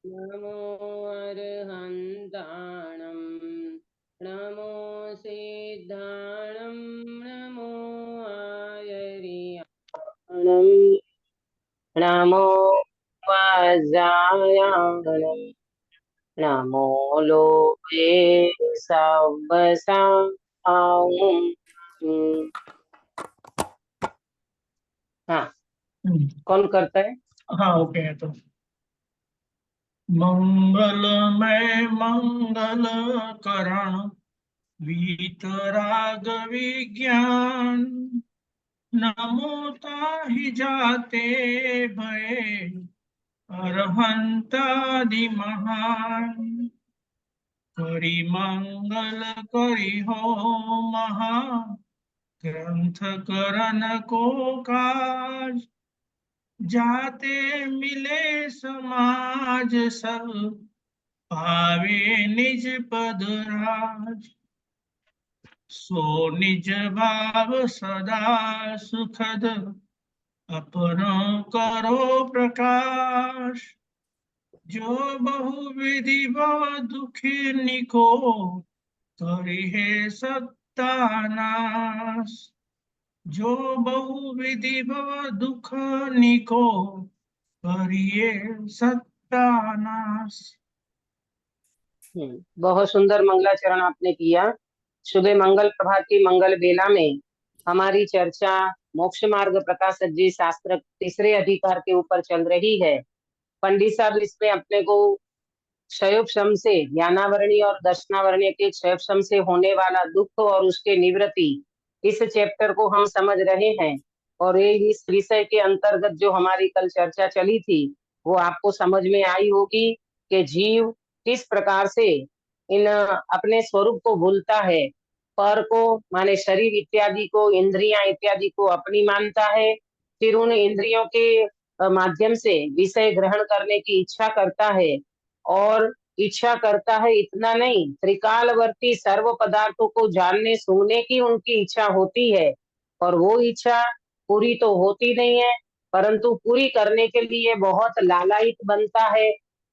नमो अर्हन्ताणं नमो सिद्धाणं नमो आयर्याणं नमो वज्रायाणं नमो लोके सवसां। हाँ, कौन करता है? हाँ ओके है तो। मंगलमय मंगल करण वीतराग विज्ञान नमो ताहि जाते भये अरहंतादि महान करि मंगल करि हो महा ग्रंथ करन को काज जाते मिले समाज सब पावे निज पद राज सो निज भाव सदा सुखद अपनो करो प्रकाश जो बहुविधि भव दुखी निको करिहे सत्तानाश जो बहुविधि भव दुख निको करिए सत्तानाश। बहुत सुंदर मंगलाचरण आपने किया। सुबह मंगल प्रभात की मंगल बेला में हमारी चर्चा मोक्ष मार्ग प्रकाशक जी शास्त्र तीसरे अधिकार के ऊपर चल रही है। पंडित साहब इसमें अपने को क्षयोपशम से ज्ञानावरणीय और दर्शनावरणीय के क्षयोपशम से होने वाला दुख और उसके निवृत्ति, इस चैप्टर को हम समझ रहे हैं। और ये इस विषय के अंतर्गत जो हमारी कल चर्चा चली थी वो आपको समझ में आई होगी कि जीव किस प्रकार से इन अपने स्वरूप को भूलता है, पर को माने शरीर इत्यादि को, इंद्रियां इत्यादि को अपनी मानता है, फिर उन इंद्रियों के माध्यम से विषय ग्रहण करने की इच्छा करता है। और इच्छा करता है इतना नहीं, त्रिकालवर्ती सर्व पदार्थों को जानने सुनने की उनकी इच्छा होती है। और वो इच्छा पूरी तो होती नहीं है, परंतु पूरी करने के लिए बहुत लालायित बनता है।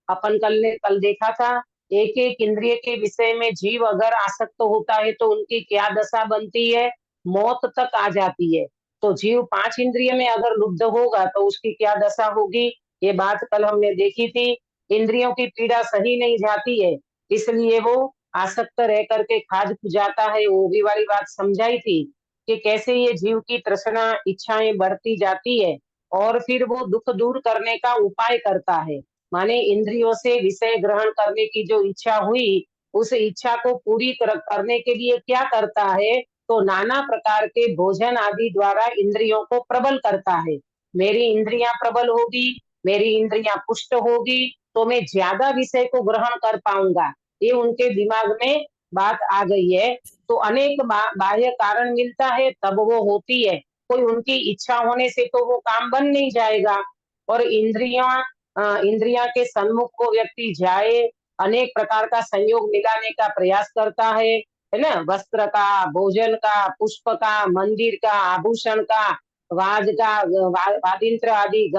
अपन कल ने कल देखा था, एक एक इंद्रिय के विषय में जीव अगर आसक्त होता है तो उनकी क्या दशा बनती है, मौत तक आ जाती है। तो जीव पांच इंद्रिय में अगर लुब्ध होगा तो उसकी क्या दशा होगी, ये बात कल हमने देखी थी। इंद्रियों की पीड़ा सही नहीं जाती है, इसलिए वो आसक्त रह करके खाद खुजाता है। वो भी वाली बात समझाई थी कि कैसे ये जीव की तृष्णा इच्छाएं बढ़ती जाती है और फिर वो दुख दूर करने का उपाय करता है। माने इंद्रियों से विषय ग्रहण करने की जो इच्छा हुई, उस इच्छा को पूरी करने के लिए क्या करता है, तो नाना प्रकार के भोजन आदि द्वारा इंद्रियों को प्रबल करता है। मेरी इंद्रियां प्रबल होगी, मेरी इंद्रियां पुष्ट होगी, तो मैं ज्यादा विषय को ग्रहण कर पाऊंगा, ये उनके दिमाग में बात आ गई है। तो अनेक बाह्य कारण मिलता है तब वो होती है, कोई उनकी इच्छा होने से तो वो काम बन नहीं जाएगा। और इंद्रिया के सन्मुख को व्यक्ति जाए, अनेक प्रकार का संयोग मिलाने का प्रयास करता है ना, वस्त्र का, भोजन का, पुष्प का, मंदिर का, आभूषण का, वाज का, वादिंत्र आदि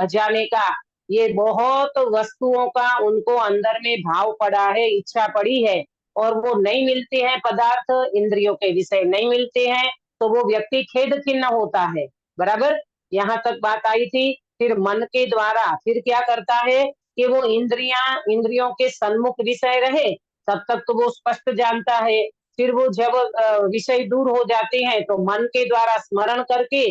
बजाने का, ये बहुत वस्तुओं का उनको अंदर में भाव पड़ा है, इच्छा पड़ी है, और वो नहीं मिलते हैं पदार्थ, इंद्रियों के विषय नहीं मिलते हैं, तो वो व्यक्ति खेद खिन्न होता है। बराबर, यहाँ तक बात आई थी। फिर मन के द्वारा फिर क्या करता है कि वो इंद्रियों के सन्मुख विषय रहे तब तक तो वो स्पष्ट जानता है। फिर वो जब विषय दूर हो जाते हैं तो मन के द्वारा स्मरण करके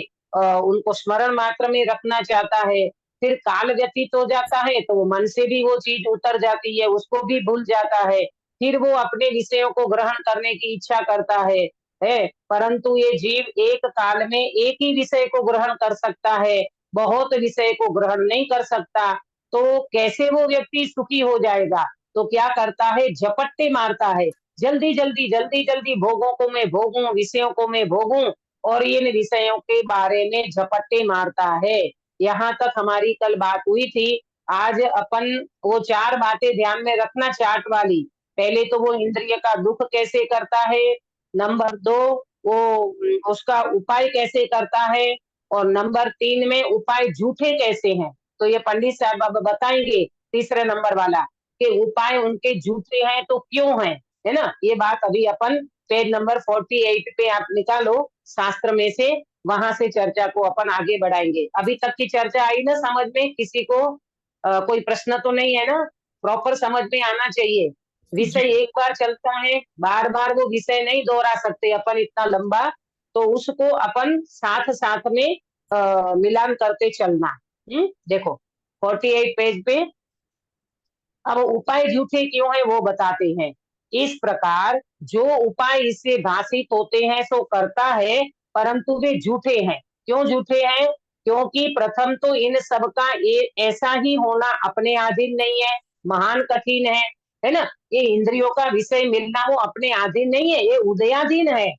उनको स्मरण मात्र में रखना चाहता है। फिर काल व्यतीत हो जाता है तो वो मन से भी वो चीज उतर जाती है, उसको भी भूल जाता है। फिर वो अपने विषयों को ग्रहण करने की इच्छा करता है। परंतु ये जीव एक काल में एक ही विषय को ग्रहण कर सकता है, बहुत विषय को ग्रहण नहीं कर सकता। तो कैसे वो व्यक्ति सुखी हो जाएगा, तो क्या करता है, झपट्टे मारता है, जल्दी जल्दी जल्दी जल्दी भोगों को मैं भोगूं, विषयों को मैं भोगूं, और इन विषयों के बारे में झपट्टे मारता है। यहाँ तक हमारी कल बात हुई थी। आज अपन वो चार बातें ध्यान में रखना चार्ट वाली। पहले तो वो इंद्रिय का दुख कैसे करता है, नंबर दो वो उसका उपाय कैसे करता है, और नंबर तीन में उपाय झूठे कैसे हैं। तो ये पंडित साहब अब बताएंगे तीसरे नंबर वाला कि उपाय उनके झूठे हैं तो क्यों हैं, है ना। ये बात अभी अपन पेज नंबर 48 पे आप निकालो शास्त्र में से, वहां से चर्चा को अपन आगे बढ़ाएंगे। अभी तक की चर्चा आई ना समझ में? किसी को कोई प्रश्न तो नहीं है ना? प्रॉपर समझ में आना चाहिए। जी विषय एक बार चलता है, बार बार वो विषय नहीं दोहरा सकते अपन इतना लंबा, तो उसको अपन साथ साथ में मिलान करते चलना। देखो 48 पेज पे अब उपाय झूठे क्यों है वो बताते हैं। इस प्रकार जो उपाय इससे भाषित होते हैं सो करता है, परंतु वे झूठे हैं। क्यों झूठे हैं? क्योंकि प्रथम तो इन सबका ऐसा ही होना अपने अधीन नहीं है, महान कठिन है ना। ये इंद्रियों का विषय मिलना वो अपने अधीन नहीं है, ये उदयाधीन है।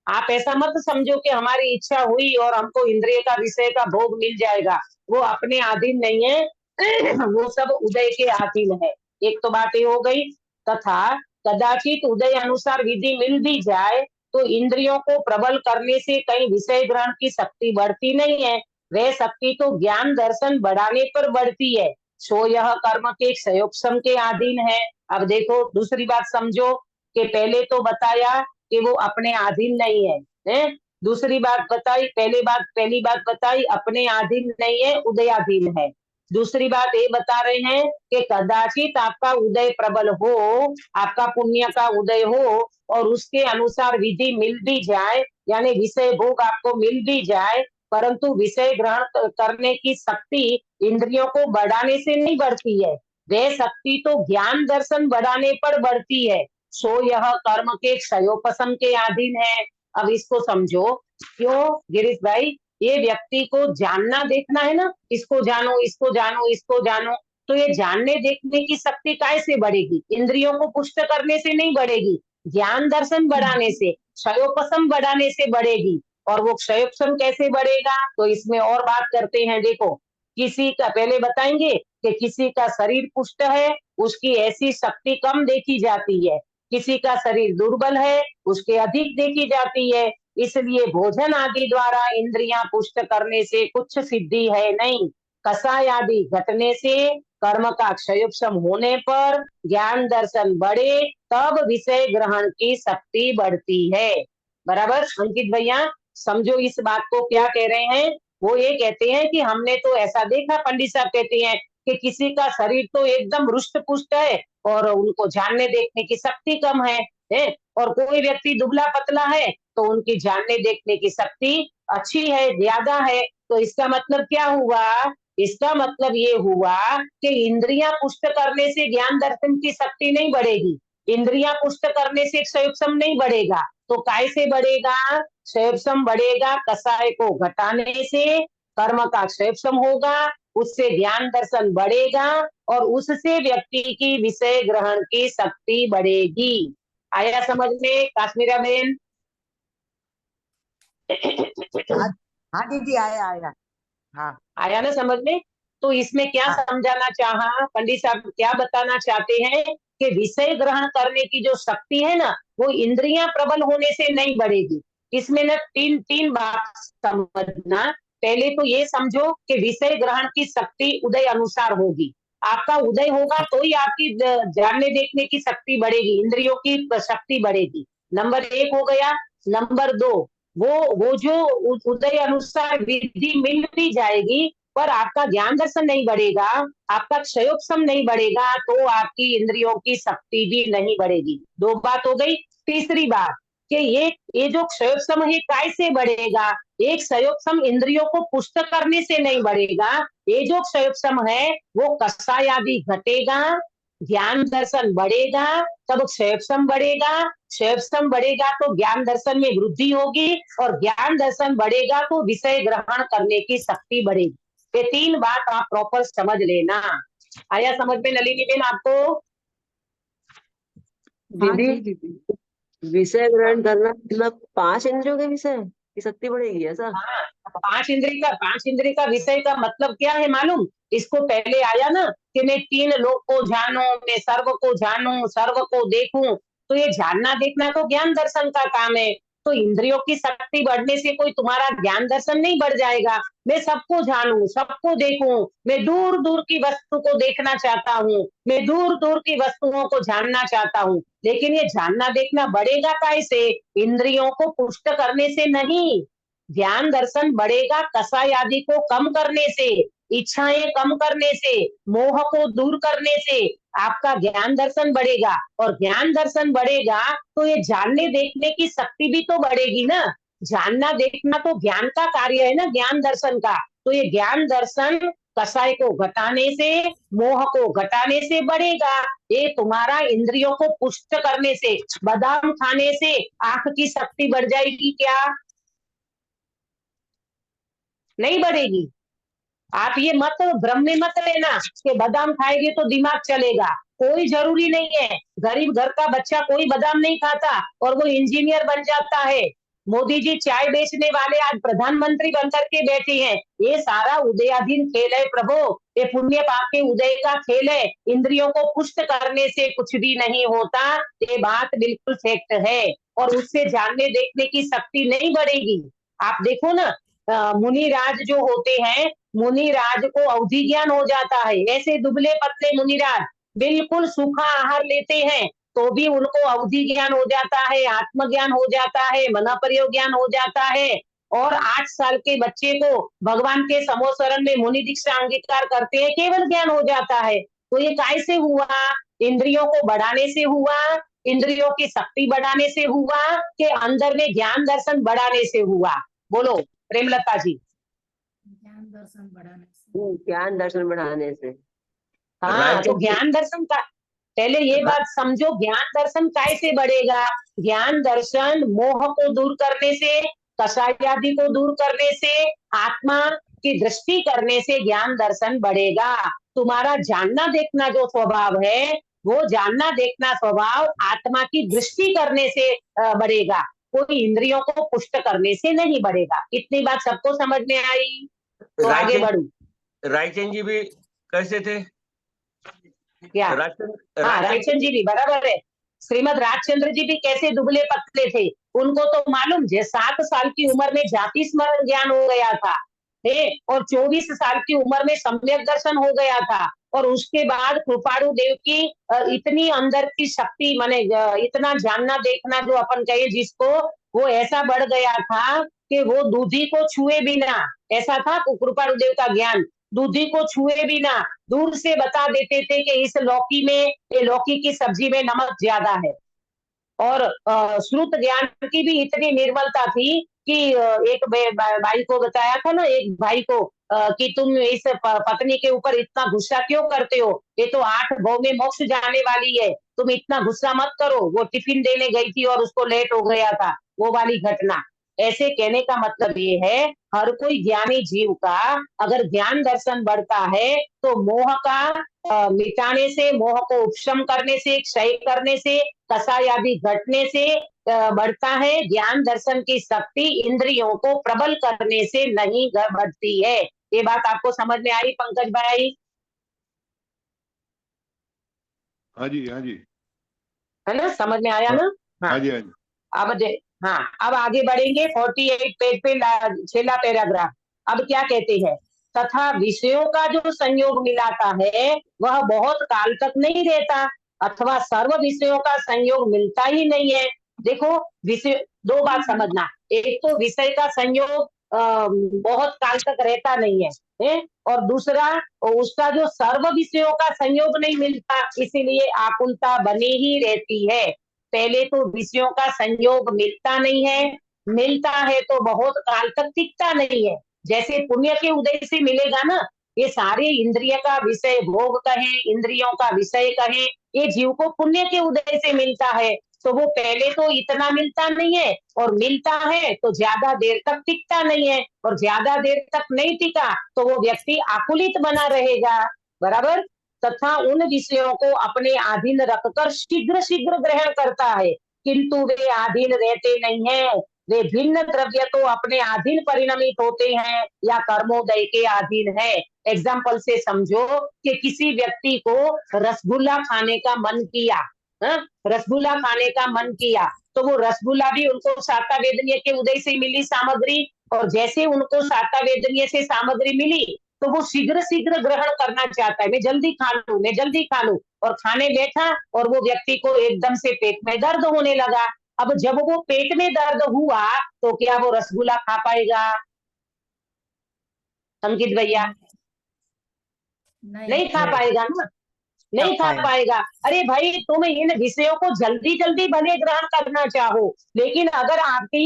आप ऐसा मत समझो कि हमारी इच्छा हुई और हमको इंद्रिय का विषय का भोग मिल जाएगा, वो अपने अधीन नहीं है, वो सब उदय के अधीन है। एक तो बात ये हो गई। तथा कदाचित उदय अनुसार विधि मिल भी जाए तो इंद्रियों को प्रबल करने से कहीं विषय ग्रहण की शक्ति बढ़ती नहीं है, वह शक्ति तो ज्ञान दर्शन बढ़ाने पर बढ़ती है। सो यह कर्म के संयोगक्षम के अधीन है। अब देखो दूसरी बात समझो कि पहले तो बताया कि वो अपने अधीन नहीं है? दूसरी बात बताई, पहली बात बताई अपने अधीन नहीं है, उदयाधीन है। दूसरी बात ये बता रहे हैं कि कदाचित आपका उदय प्रबल हो, आपका पुण्य का उदय हो और उसके अनुसार विधि मिल भी जाए, यानी विषय भोग आपको मिल भी जाए, परंतु विषय ग्रहण करने की शक्ति इंद्रियों को बढ़ाने से नहीं बढ़ती है, वह शक्ति तो ज्ञान दर्शन बढ़ाने पर बढ़ती है। सो यह कर्म के क्षयोपशम के अधीन है। अब इसको समझो। क्यों गिरीश भाई? ये व्यक्ति को जानना देखना है ना, इसको जानो इसको जानो इसको जानो, तो ये जानने देखने की शक्ति कैसे बढ़ेगी? इंद्रियों को पुष्ट करने से नहीं बढ़ेगी, ज्ञान दर्शन बढ़ाने से, क्षयोपशम बढ़ाने से बढ़ेगी। और वो क्षयोपशम कैसे बढ़ेगा? तो इसमें और बात करते हैं। देखो किसी का पहले बताएंगे कि किसी का शरीर पुष्ट है, उसकी ऐसी शक्ति कम देखी जाती है, किसी का शरीर दुर्बल है, उसके अधिक देखी जाती है। इसलिए भोजन आदि द्वारा इंद्रियां पुष्ट करने से कुछ सिद्धि है नहीं। कषाय आदि घटने से, कर्म का क्षयोपशम होने पर ज्ञान दर्शन बढ़े, तब विषय ग्रहण की शक्ति बढ़ती है। बराबर अंकित भैया? समझो इस बात को क्या कह रहे हैं। वो ये कहते हैं कि हमने तो ऐसा देखा, पंडित साहब कहते हैं कि किसी का शरीर तो एकदम रुष्ट पुष्ट है और उनको जानने देखने की शक्ति कम है, और कोई व्यक्ति दुबला पतला है तो उनकी जानने देखने की शक्ति अच्छी है, ज्यादा है। तो इसका मतलब क्या हुआ? इसका मतलब ये हुआ कि इंद्रियां पुष्ट करने से ज्ञान दर्शन की शक्ति नहीं बढ़ेगी, इंद्रियां पुष्ट करने से क्षयोपशम नहीं बढ़ेगा, तो काय से बढ़ेगा? क्षयोपशम बढ़ेगा कषाय को घटाने से, कर्म का क्षयोपशम होगा, उससे ज्ञान दर्शन बढ़ेगा और उससे व्यक्ति की विषय ग्रहण की शक्ति बढ़ेगी। आया समझ में काश्मीरा बहन? हाँ हाँ दीदी, आया आया। हाँ आया ना समझ में? तो इसमें क्या हाँ समझाना चाहा पंडित साहब, क्या बताना चाहते हैं कि विषय ग्रहण करने की जो शक्ति है ना, वो इंद्रियां प्रबल होने से नहीं बढ़ेगी। इसमें ना तीन तीन बात समझना। पहले तो ये समझो कि विषय ग्रहण की शक्ति उदय अनुसार होगी, आपका उदय होगा तो ही आपकी जानने देखने की शक्ति बढ़ेगी, इंद्रियों की शक्ति बढ़ेगी। नंबर एक हो गया। नंबर दो, वो जो उदय अनुसार विधि मिल भी जाएगी पर आपका ज्ञान दर्शन नहीं बढ़ेगा, आपका क्षयोपशम नहीं बढ़ेगा, तो आपकी इंद्रियों की शक्ति भी नहीं बढ़ेगी। दो बात हो गई। तीसरी बात कि ये जो क्षयोपशम है कैसे बढ़ेगा? एक क्षयोपशम इंद्रियों को पुष्ट करने से नहीं बढ़ेगा, ये जो क्षयोपशम है वो कषाय आदि घटेगा, ज्ञान दर्शन बढ़ेगा, तब क्षयोपशम बढ़ेगा, क्षयोपशम बढ़ेगा तो ज्ञान दर्शन में वृद्धि होगी और ज्ञान दर्शन बढ़ेगा तो विषय ग्रहण करने की शक्ति बढ़ेगी। ये तीन बात आप प्रॉपर समझ लेना। आया समझ में नलिनी बेन आपको? हाँ दीदी, जी दीदी। विषय ग्रहण करना मतलब 5 इंद्रियों के विषय की शक्ति बढ़ेगी ऐसा? हाँ, पांच इंद्रिय का विषय का मतलब क्या है मालूम? इसको पहले आया ना कि मैं तीन लोक को जानूं, मैं सर्व को जानूं, सर्व को देखूं। तो ये जानना देखना तो ज्ञान दर्शन का काम है। तो इंद्रियों की शक्ति बढ़ने से कोई तुम्हारा ज्ञान दर्शन नहीं बढ़ जाएगा। मैं सबको जानूं, सबको देखूं, मैं दूर दूर की वस्तु को देखना चाहता हूँ, मैं दूर दूर की वस्तुओं को जानना चाहता हूँ। लेकिन ये जानना देखना बढ़ेगा कैसे? इंद्रियों को पुष्ट करने से नहीं। ज्ञान दर्शन बढ़ेगा कसाय आदि को कम करने से, इच्छाएं कम करने से, मोह को दूर करने से आपका ज्ञान दर्शन बढ़ेगा। और ज्ञान दर्शन बढ़ेगा तो ये जानने देखने की शक्ति भी तो बढ़ेगी ना। जानना देखना तो ज्ञान का कार्य है ना, ज्ञान दर्शन का। तो ये ज्ञान दर्शन कसाय को घटाने से, मोह को घटाने से बढ़ेगा। ये तुम्हारा इंद्रियों को पुष्ट करने से, बादाम खाने से आंख की शक्ति बढ़ जाएगी क्या? नहीं बढ़ेगी। आप ये मत भ्रम में मत लेना कि बादाम खाएंगे तो दिमाग चलेगा। कोई जरूरी नहीं है। गरीब घर का बच्चा कोई बादाम नहीं खाता और वो इंजीनियर बन जाता है। मोदी जी चाय बेचने वाले आज प्रधानमंत्री बनकर के बैठे हैं। ये सारा उदयाधीन खेल है प्रभु। ये पुण्य पाप के उदय का खेल है। इंद्रियों को पुष्ट करने से कुछ भी नहीं होता। ये बात बिल्कुल फैक्ट है। और उससे जानने देखने की शक्ति नहीं बढ़ेगी। आप देखो ना, मुनि राज जो होते हैं, मुनि राज को अवधि ज्ञान हो जाता है। ऐसे दुबले पतले मुनि राज बिल्कुल सूखा आहार लेते हैं तो भी उनको अवधि ज्ञान हो जाता है, आत्मज्ञान हो जाता है, मन प्रयोग ज्ञान हो जाता है। और 8 साल के बच्चे को भगवान के समोसरण में मुनि दीक्षा अंगीकार करते हैं, केवल ज्ञान हो जाता है। तो ये कैसे हुआ? इंद्रियों को बढ़ाने से हुआ, इंद्रियों की शक्ति बढ़ाने से हुआ, कि अंदर में ज्ञान दर्शन बढ़ाने से हुआ? बोलो प्रेमलता जी। ज्ञान दर्शन बढ़ाने से। ज्ञान दर्शन बढ़ाने से। हाँ, तो ज्ञान दर्शन का पहले ये बात समझो, ज्ञान दर्शन कैसे बढ़ेगा? ज्ञान दर्शन मोह को दूर करने से, कषाय आदि को दूर करने से, आत्मा की दृष्टि करने से ज्ञान दर्शन बढ़ेगा। तुम्हारा जानना देखना जो स्वभाव है, वो जानना देखना स्वभाव आत्मा की दृष्टि करने से बढ़ेगा। कोई इंद्रियों को पुष्ट करने से नहीं बढ़ेगा। इतनी बात सबको समझ में आई? तो आगे बढ़ू। रायचंद जी भी कैसे थे? क्या? हाँ, रायचंद जी भी बराबर है। श्रीमद राजचंद्र जी भी कैसे दुबले पतले थे। उनको तो मालूम है 7 साल की उम्र में जाति स्मरण ज्ञान हो गया था, और 24 साल की उम्र में सम्यक दर्शन हो गया था। और उसके बाद कृपाणु देव की इतनी अंदर की शक्ति, माने इतना जानना देखना जो अपन कहे जिसको, वो ऐसा बढ़ गया था कि वो दूधी को छुए बिना, ऐसा था कृपाणु देव का ज्ञान, दूधी को छुए बिना दूर से बता देते थे कि इस लौकी में, ये लौकी की सब्जी में नमक ज्यादा है। और श्रुत ज्ञान की भी इतनी निर्मलता थी कि एक भाई को बताया था ना, एक भाई को, कि तुम इस पत्नी के ऊपर इतना गुस्सा क्यों करते हो? ये तो 8 भव में मोक्ष जाने वाली है, तुम इतना गुस्सा मत करो। वो टिफिन देने गई थी और उसको लेट हो गया था, वो वाली घटना। ऐसे कहने का मतलब ये है, हर कोई ज्ञानी जीव का अगर ज्ञान दर्शन बढ़ता है तो मोह का मिटाने से, मोह को उपशम करने से, क्षय करने से, कसाय आदि घटने से बढ़ता है। ज्ञान दर्शन की शक्ति इंद्रियों को प्रबल करने से नहीं बढ़ती है। ये बात आपको समझ में आई पंकज भाई? हाँ जी, हाँ जी, है ना, समझ में आया ना? हाँ जी, हाँ जी। अब हाँ, अब आगे बढ़ेंगे 48 पेज पे, छेला पैराग्राफ। अब क्या कहते हैं? तथा विषयों का जो संयोग मिलाता है वह बहुत काल तक नहीं रहता, अथवा सर्व विषयों का संयोग मिलता ही नहीं है। देखो, विषय, 2 बात समझना। एक तो विषय का संयोग बहुत काल तक रहता नहीं है, और दूसरा उसका जो सर्व विषयों का संयोग नहीं मिलता, इसीलिए आकुलता बनी ही रहती है। पहले तो विषयों का संयोग मिलता नहीं है, मिलता है तो बहुत काल तक टिकता नहीं है। जैसे पुण्य के उदय से मिलेगा ना, ये सारे इंद्रिय का विषय भोग कहें, इंद्रियों का विषय कहें, ये जीव को पुण्य के उदय से मिलता है। तो वो पहले तो इतना मिलता नहीं है, और मिलता है तो ज्यादा देर तक टिकता नहीं है, और ज्यादा देर तक नहीं टिका तो वो व्यक्ति आकुलित बना रहेगा। बराबर। तथा उन विषयों को अपने अधीन रखकर शीघ्र शीघ्र ग्रहण करता है, किंतु वे अधीन रहते नहीं है। वे भिन्न द्रव्य तो अपने अधीन परिणमित होते हैं या कर्मोदय के अधीन है। एग्जाम्पल से समझो कि किसी व्यक्ति को रसगुल्ला खाने का मन किया, रसगुल्ला खाने का मन किया, तो वो रसगुल्ला भी उनको साता वेदनीय के उदय से मिली सामग्री, और जैसे उनको साता वेदनीय से सामग्री मिली तो वो शीघ्र शीघ्र ग्रहण करना चाहता है, मैं जल्दी खा लूं, मैं जल्दी खा लूं, और खाने बैठा और वो व्यक्ति को एकदम से पेट में दर्द होने लगा। अब जब वो पेट में दर्द हुआ तो क्या वो रसगुल्ला खा पाएगा अंकित भैया? नहीं खा पाएगा ना, नहीं खा पाएगा। अरे भाई तुम इन विषयों को जल्दी जल्दी भले ग्रहण करना चाहो, लेकिन अगर आपकी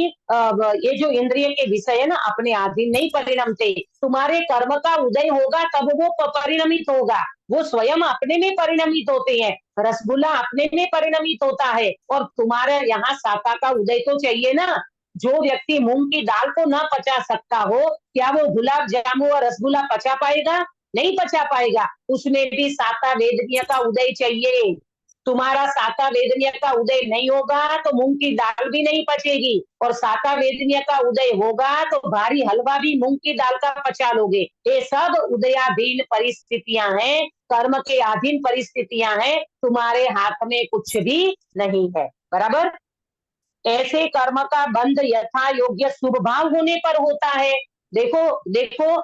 ये जो इंद्रिय के विषय है ना अपने अधीन नहीं परिणमते, तुम्हारे कर्म का उदय होगा तब वो परिणमित होगा। वो स्वयं अपने में परिणमित होते हैं, रसगुल्ला अपने में परिणमित होता है, और तुम्हारे यहाँ साता का उदय तो चाहिए ना। जो व्यक्ति मूंग की दाल को ना पचा सकता हो, क्या वो गुलाब जामुन और रसगुल्ला पचा पाएगा? नहीं पचा पाएगा। उसमें भी साता वेदनीय का उदय चाहिए। तुम्हारा साता वेदनीय का उदय नहीं होगा तो मूंग की दाल भी नहीं पचेगी, और साता वेदनीय का उदय होगा तो भारी हलवा भी मूंग की दाल का पचा लोगे। ये सब उदयाधीन परिस्थितियां हैं, कर्म के अधीन परिस्थितियां हैं, तुम्हारे हाथ में कुछ भी नहीं है। बराबर? ऐसे कर्म का बंध यथा योग्य शुभ भाव होने पर होता है। देखो देखो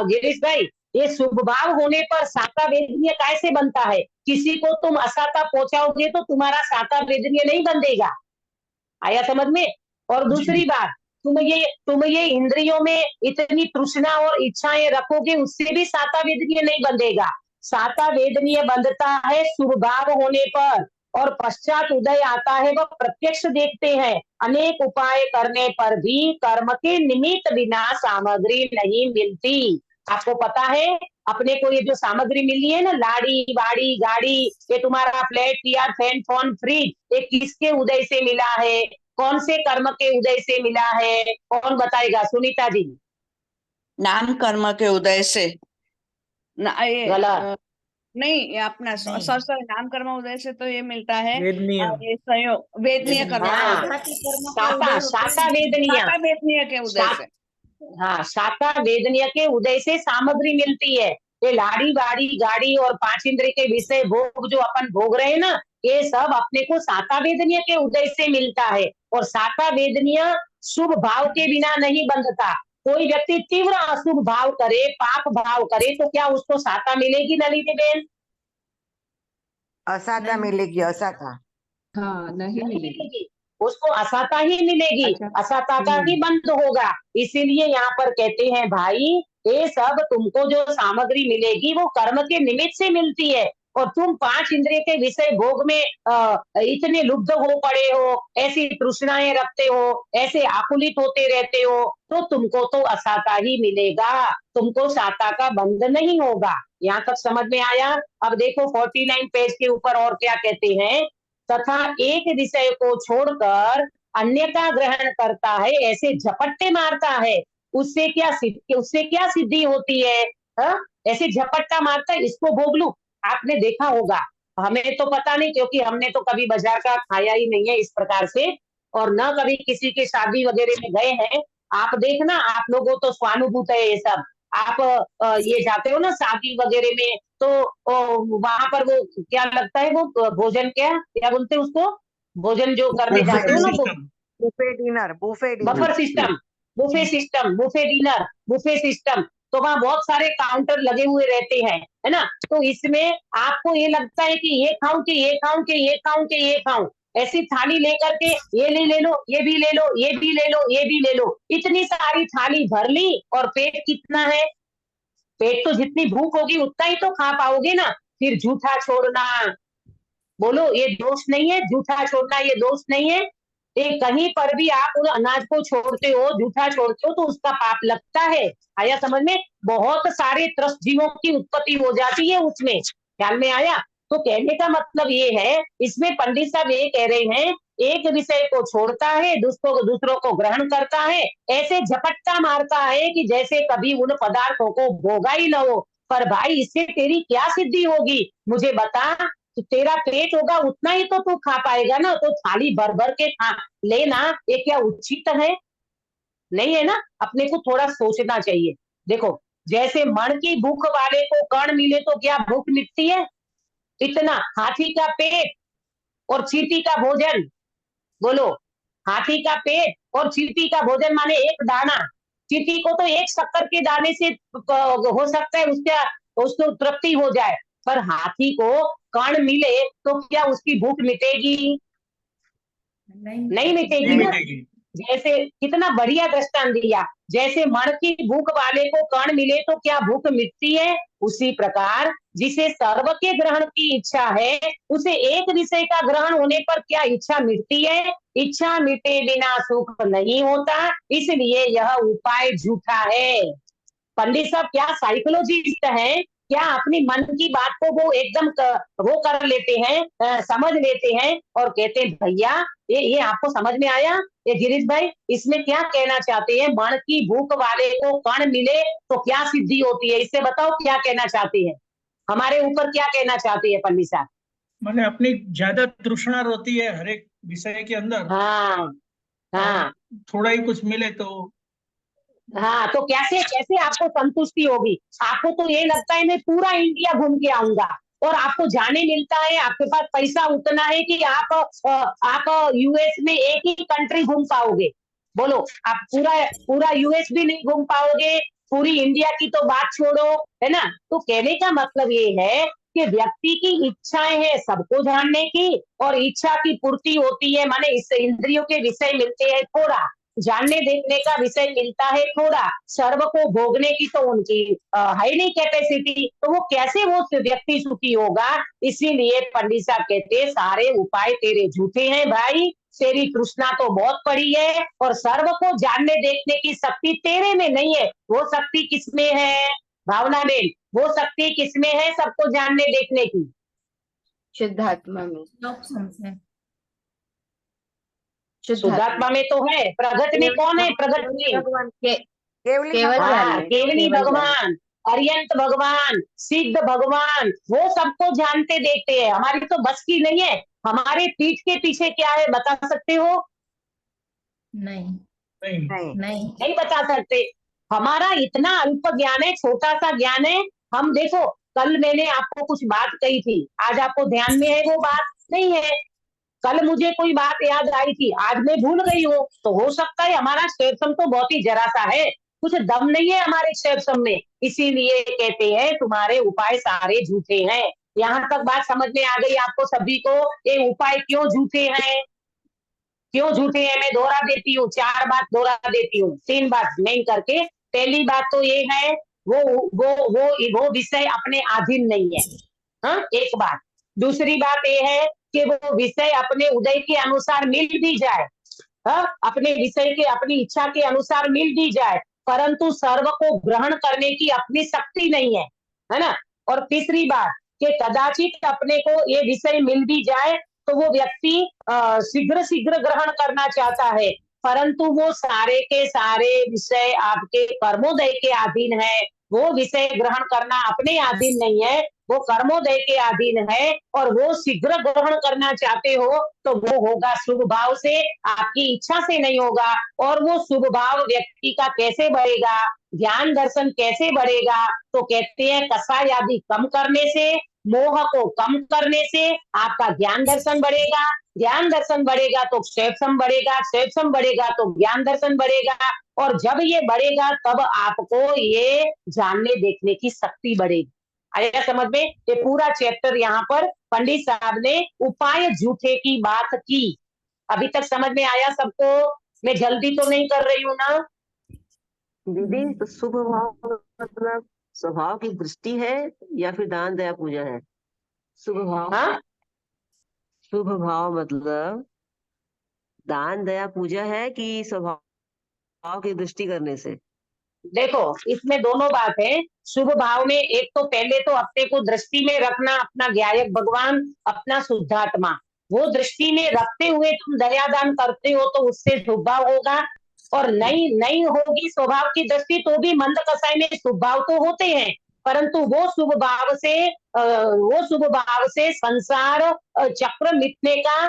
गिरीश भाई, ये शुभ भाव होने पर साता वेदनीय कैसे बनता है? किसी को तुम असाता पहुंचाओगे तो तुम्हारा साता वेदनीय नहीं बंधेगा। आया समझ में? और दूसरी बात, तुम ये इंद्रियों में इतनी तृष्णा और इच्छाएं रखोगे, उससे भी साता वेदनीय नहीं बंधेगा। साता वेदनीय बंधता है शुभ भाव होने पर, और पश्चात उदय आता है वह प्रत्यक्ष देखते हैं। अनेक उपाय करने पर भी कर्म के निमित्त बिना सामग्री नहीं मिलती। आपको पता है अपने को ये जो सामग्री मिली है ना, लाड़ी वाड़ी गाड़ी, ये तुम्हारा फ्लैट या फैन फोन फ्रिज, ये किसके उदय से मिला है? कौन से कर्म के उदय से मिला है? कौन बताएगा? सुनीता जी। नाम कर्म के उदय से गलत। नहीं, ये अपना सर नाम कर्म उदय से तो ये मिलता है वेदनीय। ये संयोग वेदनीय कर्म साता साता वेदनीय, साता वेदनीय के उदय से। हाँ, साता वेदनीय के उदय से सामग्री मिलती है। ये लाड़ी वाड़ी गाड़ी और पांच इंद्रिय के विषय भोग जो अपन भोग रहे हैं ना, ये सब अपने को साता वेदनीय के उदय से मिलता है। और साता वेदनीय शुभ भाव के बिना नहीं बंधता। कोई व्यक्ति तीव्र अशुभ भाव करे, पाप भाव करे, तो क्या उसको साता मिलेगी नलिनी बेन? असाता मिलेगी, असाता। हाँ नहीं मिलेगी, उसको असाता ही मिलेगी। असाता का ही बंद होगा। इसीलिए यहाँ पर कहते हैं भाई, ये सब तुमको जो सामग्री मिलेगी वो कर्म के निमित्त से मिलती है, और तुम पांच इंद्रिय के विषय भोग में इतने लुब्ध हो पड़े हो, ऐसी तृष्णाएं रखते हो, ऐसे आकुलित होते रहते हो, तो तुमको तो असाता ही मिलेगा, तुमको साता का बंध नहीं होगा। यहाँ तक समझ में आया? अब देखो 49 पेज के ऊपर और क्या कहते हैं। तथा एक विषय को छोड़कर अन्य का ग्रहण करता है, ऐसे झपट्टे मारता है, उससे क्या सिद्धि होती है? ऐसे झपट्टा मारता है, इसको भोग लूं। आपने देखा होगा, हमें तो पता नहीं क्योंकि हमने तो कभी बाजार का खाया ही नहीं है इस प्रकार से, और न कभी किसी के शादी वगैरह में गए हैं। आप देखना, आप लोगों तो स्वानुभूत है ये सब। आप ये जाते हो ना शादी वगैरह में, तो वहां पर वो क्या लगता है, वो भोजन क्या बोलते हैं उसको, भोजन जो करने जाते हो ना, buffet dinner, buffet buffer system, buffet system, buffet dinner, buffet system. तो वहाँ बहुत सारे काउंटर लगे हुए रहते हैं, है ना? तो इसमें आपको ये लगता है कि ये खाऊं कि ये खाऊं कि ये खाऊं कि ये खाऊं, ऐसी थाली लेकर के ये ले लो, ये भी ले लो, ये भी ले लो, ये भी ले लो, इतनी सारी थाली भर ली, और पेट कितना है? पेट तो जितनी भूख होगी उतना ही तो खा पाओगे ना। फिर झूठा छोड़ना, बोलो ये दोष नहीं है? झूठा छोड़ना ये दोष नहीं है? एक कहीं पर भी आप उस अनाज को छोड़ते हो, झूठा छोड़ते हो, तो उसका पाप लगता है। आया समझ में? बहुत सारे त्रस्त जीवों की उत्पत्ति हो जाती है उसमें। ख्याल में आया? तो कहने का मतलब ये है, इसमें पंडित साहब ये कह रहे हैं, एक विषय को छोड़ता है, दूसरों को ग्रहण करता है, ऐसे झपट्टा मारता है कि जैसे कभी उन पदार्थों को भोगा ही न हो। पर भाई इससे तेरी क्या सिद्धि होगी? मुझे बता। तो तेरा पेट होगा उतना ही तो तू खा पाएगा ना, तो थाली भर भर के खा लेना, ये क्या उचित है? नहीं है ना? अपने को थोड़ा सोचना चाहिए। देखो, जैसे मण की भूख वाले को कर्ण मिले तो क्या भूख मिटती है? इतना हाथी का पेट और चींटी का भोजन, बोलो हाथी का पेट और चींटी का भोजन माने एक दाना। चींटी को तो एक शक्कर के दाने से हो सकता है उसको तृप्ति हो जाए, पर हाथी को कण मिले तो क्या उसकी भूख मिटेगी? नहीं मिटेगी नहीं ना। मिटेगी। जैसे कितना बढ़िया दृष्टांत दिया, जैसे मण की भूख वाले को कण मिले तो क्या भूख मिटती है, उसी प्रकार जिसे सर्व के ग्रहण की इच्छा है उसे एक विषय का ग्रहण होने पर क्या इच्छा मिटती है? इच्छा मिटे बिना सुख नहीं होता, इसलिए यह उपाय झूठा है। पंडित साहब क्या साइकोलॉजिस्ट हैं, क्या अपनी मन की बात को वो एकदम वो कर लेते हैं, समझ लेते हैं और कहते हैं भैया ये आपको समझ में आया? ये गिरीश भाई इसमें क्या कहना चाहते हैं? मन की भूख वाले को कण मिले तो क्या सिद्धि होती है, इससे बताओ क्या कहना चाहते हैं, हमारे ऊपर क्या कहना चाहते हैं पंडित साहब? माने अपनी ज्यादा तृष्णा रहती है हर एक विषय के अंदर, हाँ हाँ थोड़ा ही कुछ मिले तो हाँ, तो कैसे कैसे आपको संतुष्टि होगी? आपको तो ये लगता है मैं पूरा इंडिया घूम के आऊंगा, और आपको जाने मिलता है, आपके पास पैसा उतना है कि आप यूएस में एक ही कंट्री घूम पाओगे। बोलो, आप पूरा पूरा यूएस भी नहीं घूम पाओगे, पूरी इंडिया की तो बात छोड़ो, है ना। तो कहने का मतलब ये है कि व्यक्ति की इच्छाएं हैं सबको जानने की, और इच्छा की पूर्ति होती है, माने इससे इंद्रियों के विषय मिलते हैं थोड़ा, जानने देखने का विषय मिलता है थोड़ा, सर्व को भोगने की तो उनकी है नहीं कैपेसिटी, तो वो कैसे वो व्यक्ति सुखी होगा? इसीलिए पंडित साहब कहते सारे उपाय तेरे झूठे हैं भाई, तेरी तृष्णा तो बहुत बड़ी है और सर्व को जानने देखने की शक्ति तेरे में नहीं है। वो शक्ति किसमें है भावना बेन? वो शक्ति किसमें है सबको जानने देखने की? शुद्धात्मा में। ऑप्शंस है। शुद्धात्मा में तो है, प्रगट में कौन है? प्रगट में भगवान के केवली केवल भगवान। हाँ, ज्ञान में, केवली केवल ज्ञान। भगवान, अर्यंत भगवान, सिद्ध भगवान, वो सबको जानते देखते हैं, हमारी तो बस की नहीं है। हमारे पीठ के पीछे क्या है बता सकते हो? नहीं नहीं। नहीं नहीं नहीं बता सकते। हमारा इतना अल्प ज्ञान है, छोटा सा ज्ञान है। हम देखो, कल मैंने आपको कुछ बात कही थी, आज आपको ध्यान में है वो बात? नहीं है। कल मुझे कोई बात याद आई थी, आज मैं भूल गई हूँ, तो हो सकता है हमारा क्षेत्रम तो बहुत ही जरा सा है, कुछ दम नहीं है हमारे क्षेत्रम में। इसीलिए कहते हैं तुम्हारे उपाय सारे झूठे हैं। यहाँ तक बात समझ में आ गई आपको सभी को? ये उपाय क्यों झूठे हैं, क्यों झूठे हैं? मैं दोहरा देती हूँ, 4 बात दोहरा देती हूँ, 3 बात मेन करके। पहली बात तो ये है वो विषय अपने अधीन नहीं है, हाँ एक बात। दूसरी बात ये है कि वो विषय अपने उदय के अनुसार मिल भी जाए, हाँ अपने विषय के अपनी इच्छा के अनुसार मिल भी जाए, परंतु सर्व को ग्रहण करने की अपनी शक्ति नहीं है ना। और तीसरी बात कि कदाचित अपने को ये विषय मिल भी जाए तो वो व्यक्ति शीघ्र शीघ्र ग्रहण करना चाहता है, परंतु वो सारे के सारे विषय आपके कर्मोदय के अधीन है। वो विषय ग्रहण करना अपने अधीन नहीं है, वो कर्मोदय के अधीन है, और वो शीघ्र ग्रहण करना चाहते हो तो वो होगा शुभ भाव से, आपकी इच्छा से नहीं होगा। और वो शुभ भाव व्यक्ति का कैसे बढ़ेगा, ज्ञान दर्शन कैसे बढ़ेगा? तो कहते हैं कषाय आदि कम करने से, मोह को कम करने से आपका ज्ञान दर्शन बढ़ेगा, ज्ञान दर्शन बढ़ेगा तो क्षेत्रम बढ़ेगा, क्षेत्रम बढ़ेगा तो ज्ञान दर्शन बढ़ेगा, और जब ये बढ़ेगा तब आपको ये जानने देखने की शक्ति बढ़ेगी। आया समझ में? ये पूरा चैप्टर यहाँ पर पंडित साहब ने उपाय झूठे की बात की। अभी तक समझ में आया सबको? मैं जल्दी तो नहीं कर रही हूँ ना? दीदी तो शुभ भाव मतलब स्वभाव की दृष्टि है या फिर दान दया पूजा है? शुभ भाव, हाँ शुभ भाव मतलब दान दया पूजा है कि स्वभाव की दृष्टि करने से? देखो, इसमें दोनों बात है। शुभ भाव में एक तो पहले तो अपने को दृष्टि में रखना अपना ज्ञायक भगवान, अपना शुद्धात्मा, वो दृष्टि में रखते हुए तुम दयादान करते हो तो उससे शुभ भाव होगा। और नहीं नहीं होगी स्वभाव की दृष्टि तो भी मंद कसाई में शुभ भाव तो होते हैं, परंतु वो शुभ भाव से संसार चक्र मिटने का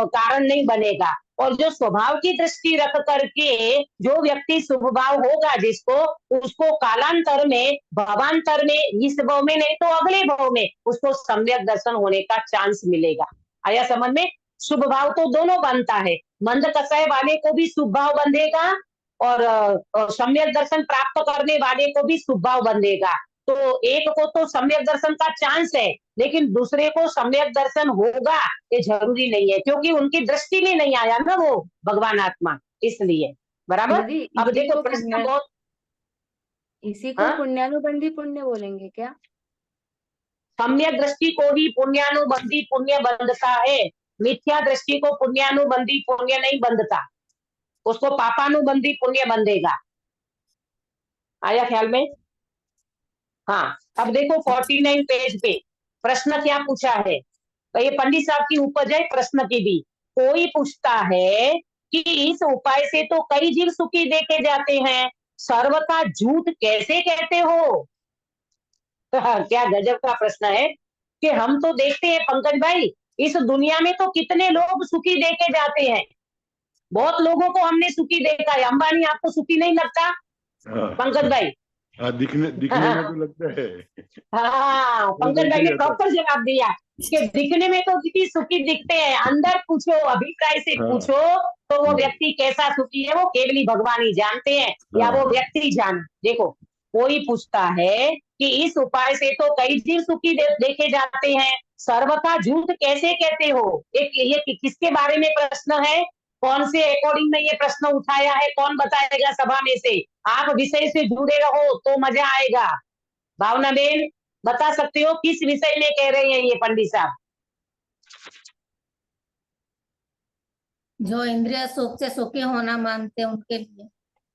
कारण नहीं बनेगा। और जो स्वभाव की दृष्टि रख करके जो व्यक्ति शुभ भाव होगा जिसको, उसको कालांतर में भवांतर में, इस भाव में नहीं तो अगले भाव में उसको सम्यक दर्शन होने का चांस मिलेगा। आया समझ में? शुभ भाव तो दोनों बनता है, मंद कषाय वाले को भी शुभ भाव बंधेगा और सम्यक दर्शन प्राप्त करने वाले को भी शुभ भाव बंधेगा। तो एक को तो सम्यक दर्शन का चांस है, लेकिन दूसरे को सम्यक दर्शन होगा ये जरूरी नहीं है, क्योंकि उनकी दृष्टि में नहीं आया ना वो भगवान आत्मा, इसलिए। बराबर। दीदी अब इसी देखो को प्रश्न पुण्य बहुत, इसी को हाँ? पुण्यानुबंधी पुण्य बोलेंगे क्या? सम्यक दृष्टि को ही पुण्यानुबंधी पुण्य बंधता है, मिथ्या दृष्टि को पुण्यानुबंधी पुण्य नहीं बंधता, उसको पापानुबंधी पुण्य बंधेगा। आया ख्याल में? हाँ, अब देखो 49 पेज पे प्रश्न क्या पूछा है, तो ये पंडित साहब की उपज है प्रश्न की भी। कोई पूछता है कि इस उपाय से तो कई जीव सुखी देखे जाते हैं, सर्व का झूठ कैसे कहते हो? क्या गजब का प्रश्न है कि हम तो देखते हैं पंकज भाई, इस दुनिया में तो कितने लोग सुखी देखे जाते हैं, बहुत लोगों को हमने सुखी देखा है। अंबानी आपको सुखी नहीं लगता हाँ पंकज भाई? हाँ, दिखने दिखने में तो लगता है। हाँ, पंकज भाई ने प्रॉपर जवाब दिया कि दिखने में तो कितनी सुखी दिखते हैं, अंदर पूछो, अभिप्राय से हाँ। पूछो तो वो व्यक्ति कैसा सुखी है वो केवल ही भगवान ही जानते हैं, या वो व्यक्ति जान। देखो कोई पूछता है कि इस उपाय से तो कई जीव सुखी देखे जाते हैं, सर्वथा झूठ कैसे कहते हो? ये किसके बारे में प्रश्न है? कौन से अकॉर्डिंग में ये प्रश्न उठाया है? कौन बताएगा सभा में से? आप विषय से जुड़े रहो तो मजा आएगा। भावना बेन बता सकते हो किस विषय में कह रहे हैं ये पंडित साहब? जो इंद्रिय सुख से सुखी होना मानते हैं उनके लिए।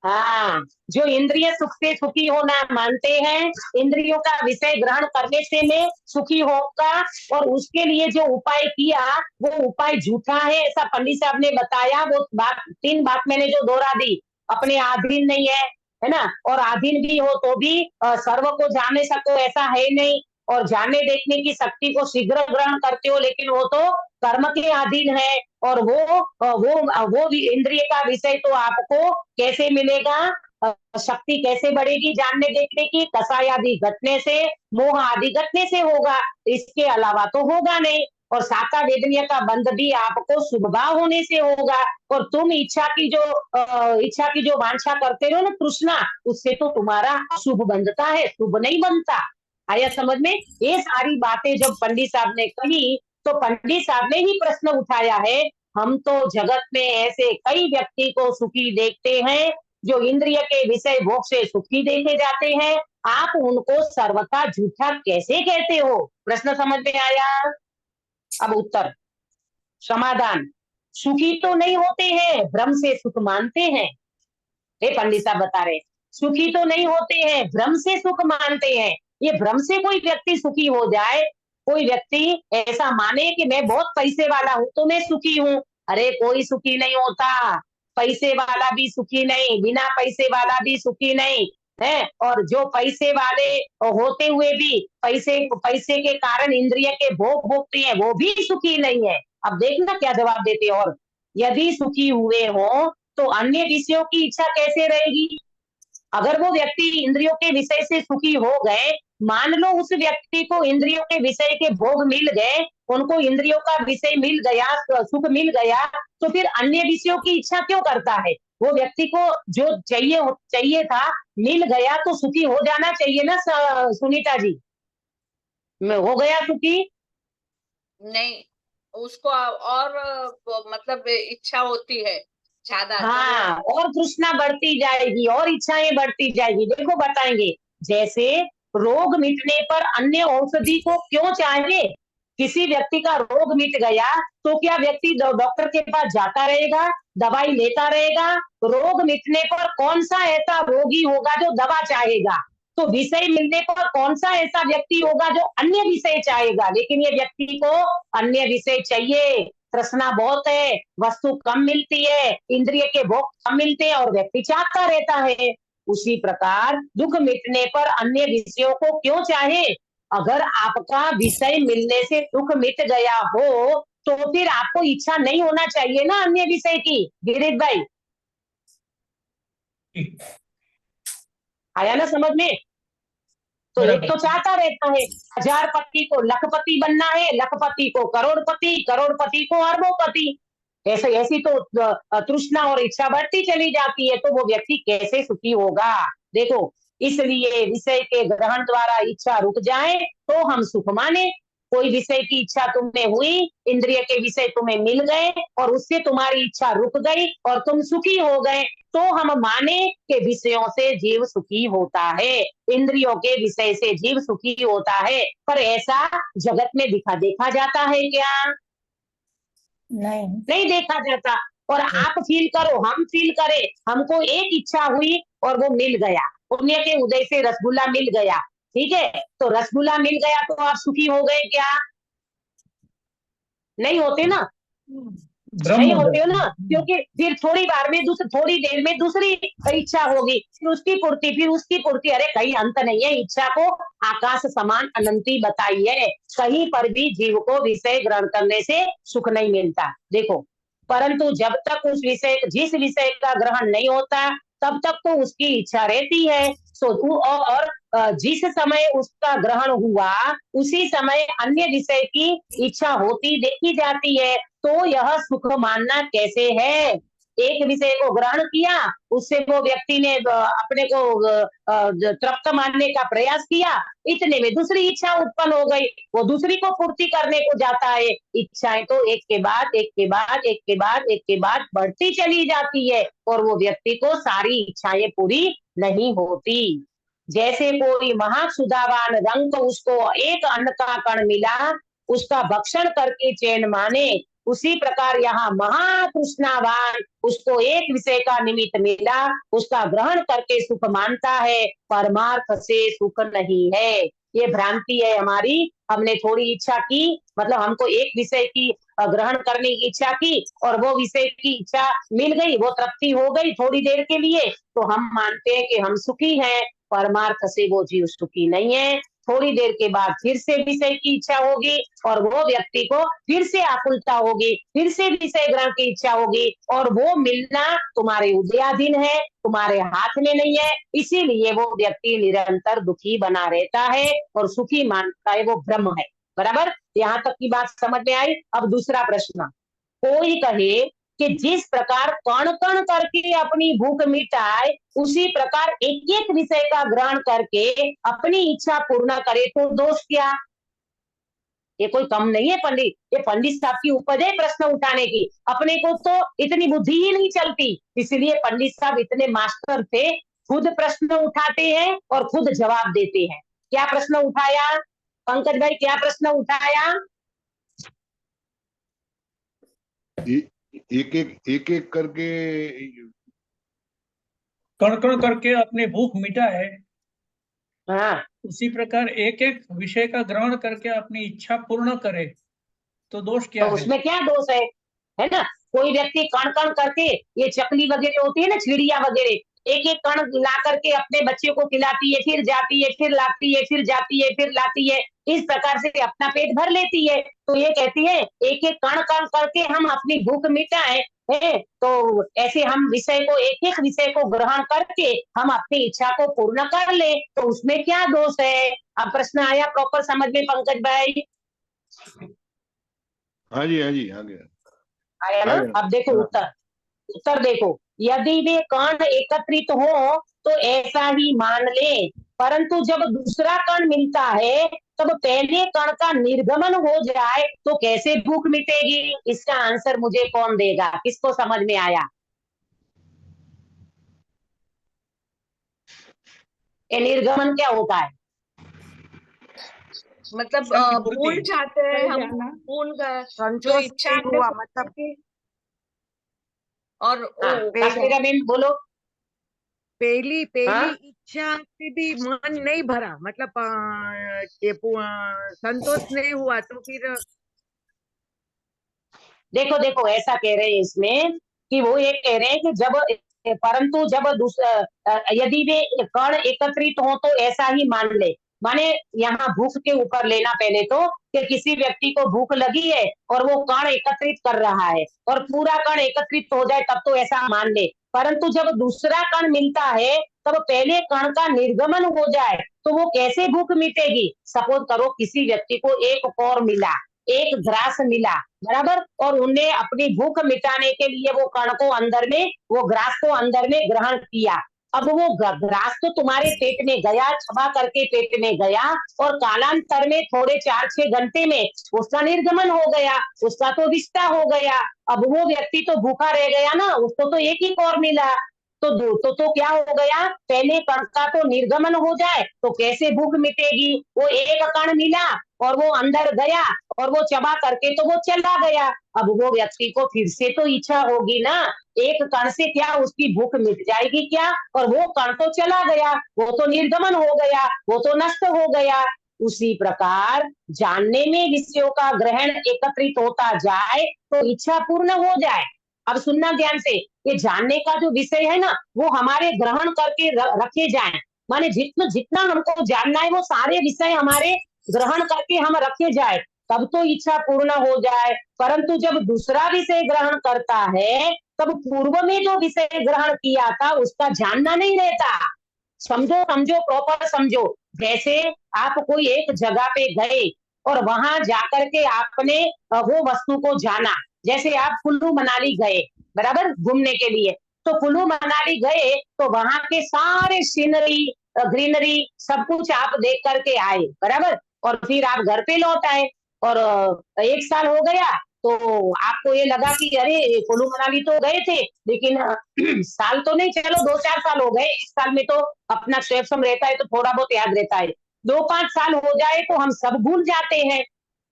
हाँ, जो इंद्रिय सुख से सुखी होना मानते हैं, इंद्रियों का विषय ग्रहण करने से मैं सुखी होगा, और उसके लिए जो उपाय किया वो उपाय झूठा है, ऐसा पंडित साहब ने बताया। वो बात 3 बात मैंने जो दोहरा दी, अपने अधीन नहीं है ना, और अधीन भी हो तो भी सर्व को जाने सको ऐसा है नहीं, और जानने देखने की शक्ति को शीघ्र ग्रहण करते हो, लेकिन वो तो कर्म के अधीन है, और वो भी इंद्रिय का विषय तो आपको कैसे मिलेगा? शक्ति कैसे बढ़ेगी जानने देखने की? कषाय आदि घटने से, मोह आदि घटने से होगा, इसके अलावा तो होगा नहीं। और साका वेदनीय का बंध भी आपको शुभ भाव होने से होगा, और तुम इच्छा की जो वांछा करते हो ना, तृष्णा, उससे तो तुम्हारा अशुभ बंधता है, शुभ नहीं बनता। आया समझ में? ये सारी बातें जब पंडित साहब ने कही तो पंडित साहब ने ही प्रश्न उठाया है, हम तो जगत में ऐसे कई व्यक्ति को सुखी देखते हैं जो इंद्रिय के विषय भोग से सुखी देखे जाते हैं, आप उनको सर्वथा झूठा कैसे कहते हो? प्रश्न समझ में आया? अब उत्तर, समाधान, सुखी तो नहीं होते हैं, भ्रम से सुख मानते हैं। ये पंडित साहब बता रहे, सुखी तो नहीं होते हैं, भ्रम से सुख मानते हैं। ये भ्रम से कोई व्यक्ति सुखी हो जाए, कोई व्यक्ति ऐसा माने कि मैं बहुत पैसे वाला हूं तो मैं सुखी हूं, अरे कोई सुखी नहीं होता, पैसे वाला भी सुखी नहीं, बिना पैसे वाला भी सुखी नहीं है, और जो पैसे वाले होते हुए भी पैसे के कारण इंद्रिय के भोग भोगते हैं वो भी सुखी नहीं है। अब देखना क्या जवाब देते, और यदि सुखी हुए हो तो अन्य विषयों की इच्छा कैसे रहेगी? अगर वो व्यक्ति इंद्रियों के विषय से सुखी हो गए, मान लो उस व्यक्ति को इंद्रियों के विषय के भोग मिल गए, उनको इंद्रियों का विषय मिल गया, सुख मिल गया, तो फिर अन्य विषयों की इच्छा क्यों करता है? वो व्यक्ति को जो चाहिए था मिल गया तो सुखी हो जाना चाहिए ना सुनीता जी? मैं हो गया सुखी? नहीं, उसको और मतलब इच्छा होती है ज्यादा। हाँ, और तृष्णा बढ़ती जाएगी और इच्छाएं बढ़ती जाएगी। देखो बताएंगे, जैसे रोग मिटने पर अन्य औषधि को क्यों चाहिए? किसी व्यक्ति का रोग मिट गया तो क्या व्यक्ति डॉक्टर के पास जाता रहेगा, दवाई लेता रहेगा? रोग मिटने पर कौन सा ऐसा रोगी होगा जो दवा चाहेगा? तो विषय मिलने पर कौन सा ऐसा व्यक्ति होगा जो अन्य विषय चाहेगा? लेकिन ये व्यक्ति को अन्य विषय चाहिए, तृष्णा बहुत है, वस्तु कम मिलती है, इंद्रिय के भोग कम मिलते हैं और व्यक्ति चाहता रहता है। उसी प्रकार दुख मिटने पर अन्य विषयों को क्यों चाहे? अगर आपका विषय मिलने से दुख मिट गया हो तो फिर आपको इच्छा नहीं होना चाहिए ना अन्य विषय की। गिरीश भाई आया ना समझ में? तो एक तो चाहता रहता है, हजारपति को लखपति बनना है, लखपति को करोड़पति, करोड़पति को अरबोपति। ऐसे ऐसी तो तृष्णा और इच्छा बढ़ती चली जाती है, तो वो व्यक्ति कैसे सुखी होगा। देखो, इसलिए विषय के ग्रहण द्वारा इच्छा रुक जाए तो हम सुख माने। कोई विषय की इच्छा तुम्हें हुई, इंद्रिय के विषय तुम्हें मिल गए और उससे तुम्हारी इच्छा रुक गई और तुम सुखी हो गए, तो हम माने कि विषयों से जीव सुखी होता है, इंद्रियों के विषय से जीव सुखी होता है। पर ऐसा जगत में देखा जाता है क्या? नहीं। नहीं देखा जाता। और आप फील करो, हम फील करें, हमको एक इच्छा हुई और वो मिल गया, पुण्य के उदय से रसगुल्ला मिल गया, ठीक है, तो रसगुल्ला मिल गया तो आप सुखी हो गए क्या? नहीं होते ना, भ्रम नहीं हो होते हो जाता ना, है। क्योंकि फिर थोड़ी देर में दूसरी इच्छा होगी, फिर उसकी पूर्ति, फिर उसकी पूर्ति। अरे कहीं अंत नहीं है, इच्छा को आकाश समान अनंती बताई है, कहीं पर भी जीव को विषय ग्रहण करने से सुख नहीं मिलता। देखो, परंतु जब तक जिस विषय का ग्रहण नहीं होता तब तक तो उसकी इच्छा रहती है। और जिस समय उसका ग्रहण हुआ उसी समय अन्य विषय की इच्छा होती देखी जाती है, तो यह सुख मानना कैसे है? एक विषय को ग्रहण किया, उससे वो व्यक्ति ने अपने को तृप्त मानने का प्रयास किया, इतने में दूसरी इच्छा उत्पन्न हो गई, वो दूसरी को पूर्ति करने को जाता है। इच्छाएं तो एक के बाद एक के बाद एक के बाद एक के बाद बढ़ती चली जाती है और वो व्यक्ति को सारी इच्छाएं पूरी नहीं होती। जैसे कोई महासुधावान रंग उसको एक अन्न का कण मिला, उसका भक्षण करके चैन माने, उसी प्रकार यहाँ महातृष्णावान उसको एक विषय का निमित्त मिला, उसका ग्रहण करके सुख मानता है, परमार्थ से सुख नहीं है। ये भ्रांति है हमारी। हमने थोड़ी इच्छा की, मतलब हमको एक विषय की ग्रहण करने की इच्छा की और वो विषय की इच्छा मिल गई, वो तृप्ति हो गई थोड़ी देर के लिए, तो हम मानते हैं कि हम सुखी हैं। परमार्थ से वो जीव सुखी नहीं है। थोड़ी देर के बाद फिर से विषय की इच्छा होगी और वो व्यक्ति को फिर से आकुलता होगी, फिर से विषय ग्रहण की इच्छा होगी, और वो मिलना तुम्हारे उदयाधीन है, तुम्हारे हाथ में नहीं है। इसीलिए वो व्यक्ति निरंतर दुखी बना रहता है और सुखी मानता है, वो भ्रम है। बराबर, यहाँ तक की बात समझ में आई। अब दूसरा प्रश्न, कोई कहे कि जिस प्रकार कण कण करके अपनी भूख मिटाए, उसी प्रकार एक एक विषय का ग्रहण करके अपनी इच्छा पूर्ण करे, तो दोष क्या? ये कोई कम नहीं है पंडित, ये पंडित साहब की उपज है प्रश्न उठाने की। अपने को तो इतनी बुद्धि ही नहीं चलती, इसलिए पंडित साहब इतने मास्टर थे, खुद प्रश्न उठाते हैं और खुद जवाब देते हैं। क्या प्रश्न उठाया पंकज भाई, क्या प्रश्न उठाया? एक एक करके कण कण करके अपनी भूख मिटा है, हाँ, उसी प्रकार एक एक विषय का ग्रहण करके अपनी इच्छा पूर्ण करे, तो दोष क्या तो है? उसमें क्या दोष है ना? कोई व्यक्ति कण कण करके, ये चकली वगैरह होती है ना, चिड़िया वगैरह, एक एक कण ला करके अपने बच्चे को खिलाती है, फिर जाती है, फिर लाती है, फिर जाती है, फिर लाती है, इस प्रकार से अपना पेट भर लेती है। तो ये कहती है एक एक कण कण करके हम अपनी भूख मिटाएं, है तो ऐसे हम विषय को, एक एक विषय को ग्रहण करके हम अपनी इच्छा को पूर्ण कर ले, तो उसमें क्या दोष है? अब प्रश्न आया प्रॉपर समझ में पंकज भाई? हाँ जी आ गया। आया ना? अब देखो उत्तर देखो, यदि वे कण एकत्रित हो तो ऐसा ही मान ले, परंतु जब दूसरा कण मिलता है तब पहले कण का निर्गमन हो जाए तो कैसे भूख मिटेगी? इसका आंसर मुझे कौन देगा? किसको समझ में आया? ये निर्गमन क्या होता है? मतलब इच्छा की पूर्ति। भूल जाते हैं हम, भूल गए जो संतोष इच्छा नहीं हुआ मतलब और हाँ, कास्टेरा मैम बोलो। पहली हाँ? इच्छा से भी मन नहीं भरा, मतलब संतोष नहीं हुआ तो फिर देखो देखो, ऐसा कह रहे हैं इसमें कि वो ये कह रहे हैं कि परंतु जब यदि वे कण एकत्रित हो तो ऐसा ही मान ले, माने यहाँ भूख के ऊपर लेना पहले तो, कि किसी व्यक्ति को भूख लगी है और वो कण एकत्रित कर रहा है और पूरा कण एकत्रित हो जाए तब तो ऐसा मान ले, परंतु जब दूसरा कण मिलता है तब पहले कण का निर्गमन हो जाए तो वो कैसे भूख मिटेगी? सपोज करो किसी व्यक्ति को एक कौर मिला, एक ग्रास मिला, बराबर, और उन्हें अपनी भूख मिटाने के लिए वो कण को अंदर में, वो ग्रास को अंदर में ग्रहण किया। अब वो ग्रास तो तुम्हारे पेट में गया, चबा करके पेट में गया, और कालांतर में थोड़े 4-6 घंटे में उसका निर्गमन हो गया, उसका तो विष्टा हो गया। अब वो व्यक्ति तो भूखा रह गया ना, उसको तो एक ही कौर मिला, तो क्या हो गया, पहले कण का तो निर्गमन हो जाए तो कैसे भूख मिटेगी। वो एक कण मिला और वो अंदर गया और वो चबा करके तो वो चला गया। अब वो व्यक्ति को फिर से तो इच्छा होगी ना, एक कण से क्या उसकी भूख मिट जाएगी क्या, और वो कण तो चला गया, वो तो निर्गमन हो गया, वो तो नष्ट हो गया। उसी प्रकार जानने में विषयों का ग्रहण एकत्रित होता जाए तो इच्छा पूर्ण हो जाए। अब सुनना ध्यान से, ये जानने का जो विषय है ना, वो हमारे ग्रहण करके रखे जाएं, माने जितना हमको जानना है वो सारे विषय हमारे ग्रहण करके हम रखे जाए, तब तो इच्छा पूर्ण हो जाए। परंतु जब दूसरा विषय ग्रहण करता है, तब पूर्व में जो विषय ग्रहण किया था उसका जानना नहीं रहता। समझो प्रॉपर समझो। जैसे आप कोई एक जगह पे गए और वहां जाकर के आपने वो वस्तु को जाना, जैसे आप कुल्लू मनाली गए, बराबर, घूमने के लिए, तो कुल्लू मनाली गए तो वहां के सारे सीनरी, ग्रीनरी, सब कुछ आप देख करके आए, बराबर, और फिर आप घर पे लौट आए, और 1 साल हो गया तो आपको ये लगा कि अरे कुल्लू मनाली तो गए थे, लेकिन साल तो नहीं, चलो 2-4 साल हो गए, 1 साल में तो अपना क्षेत्रफल रहता है तो थोड़ा बहुत याद रहता है, 2-5 साल हो जाए तो हम सब भूल जाते हैं।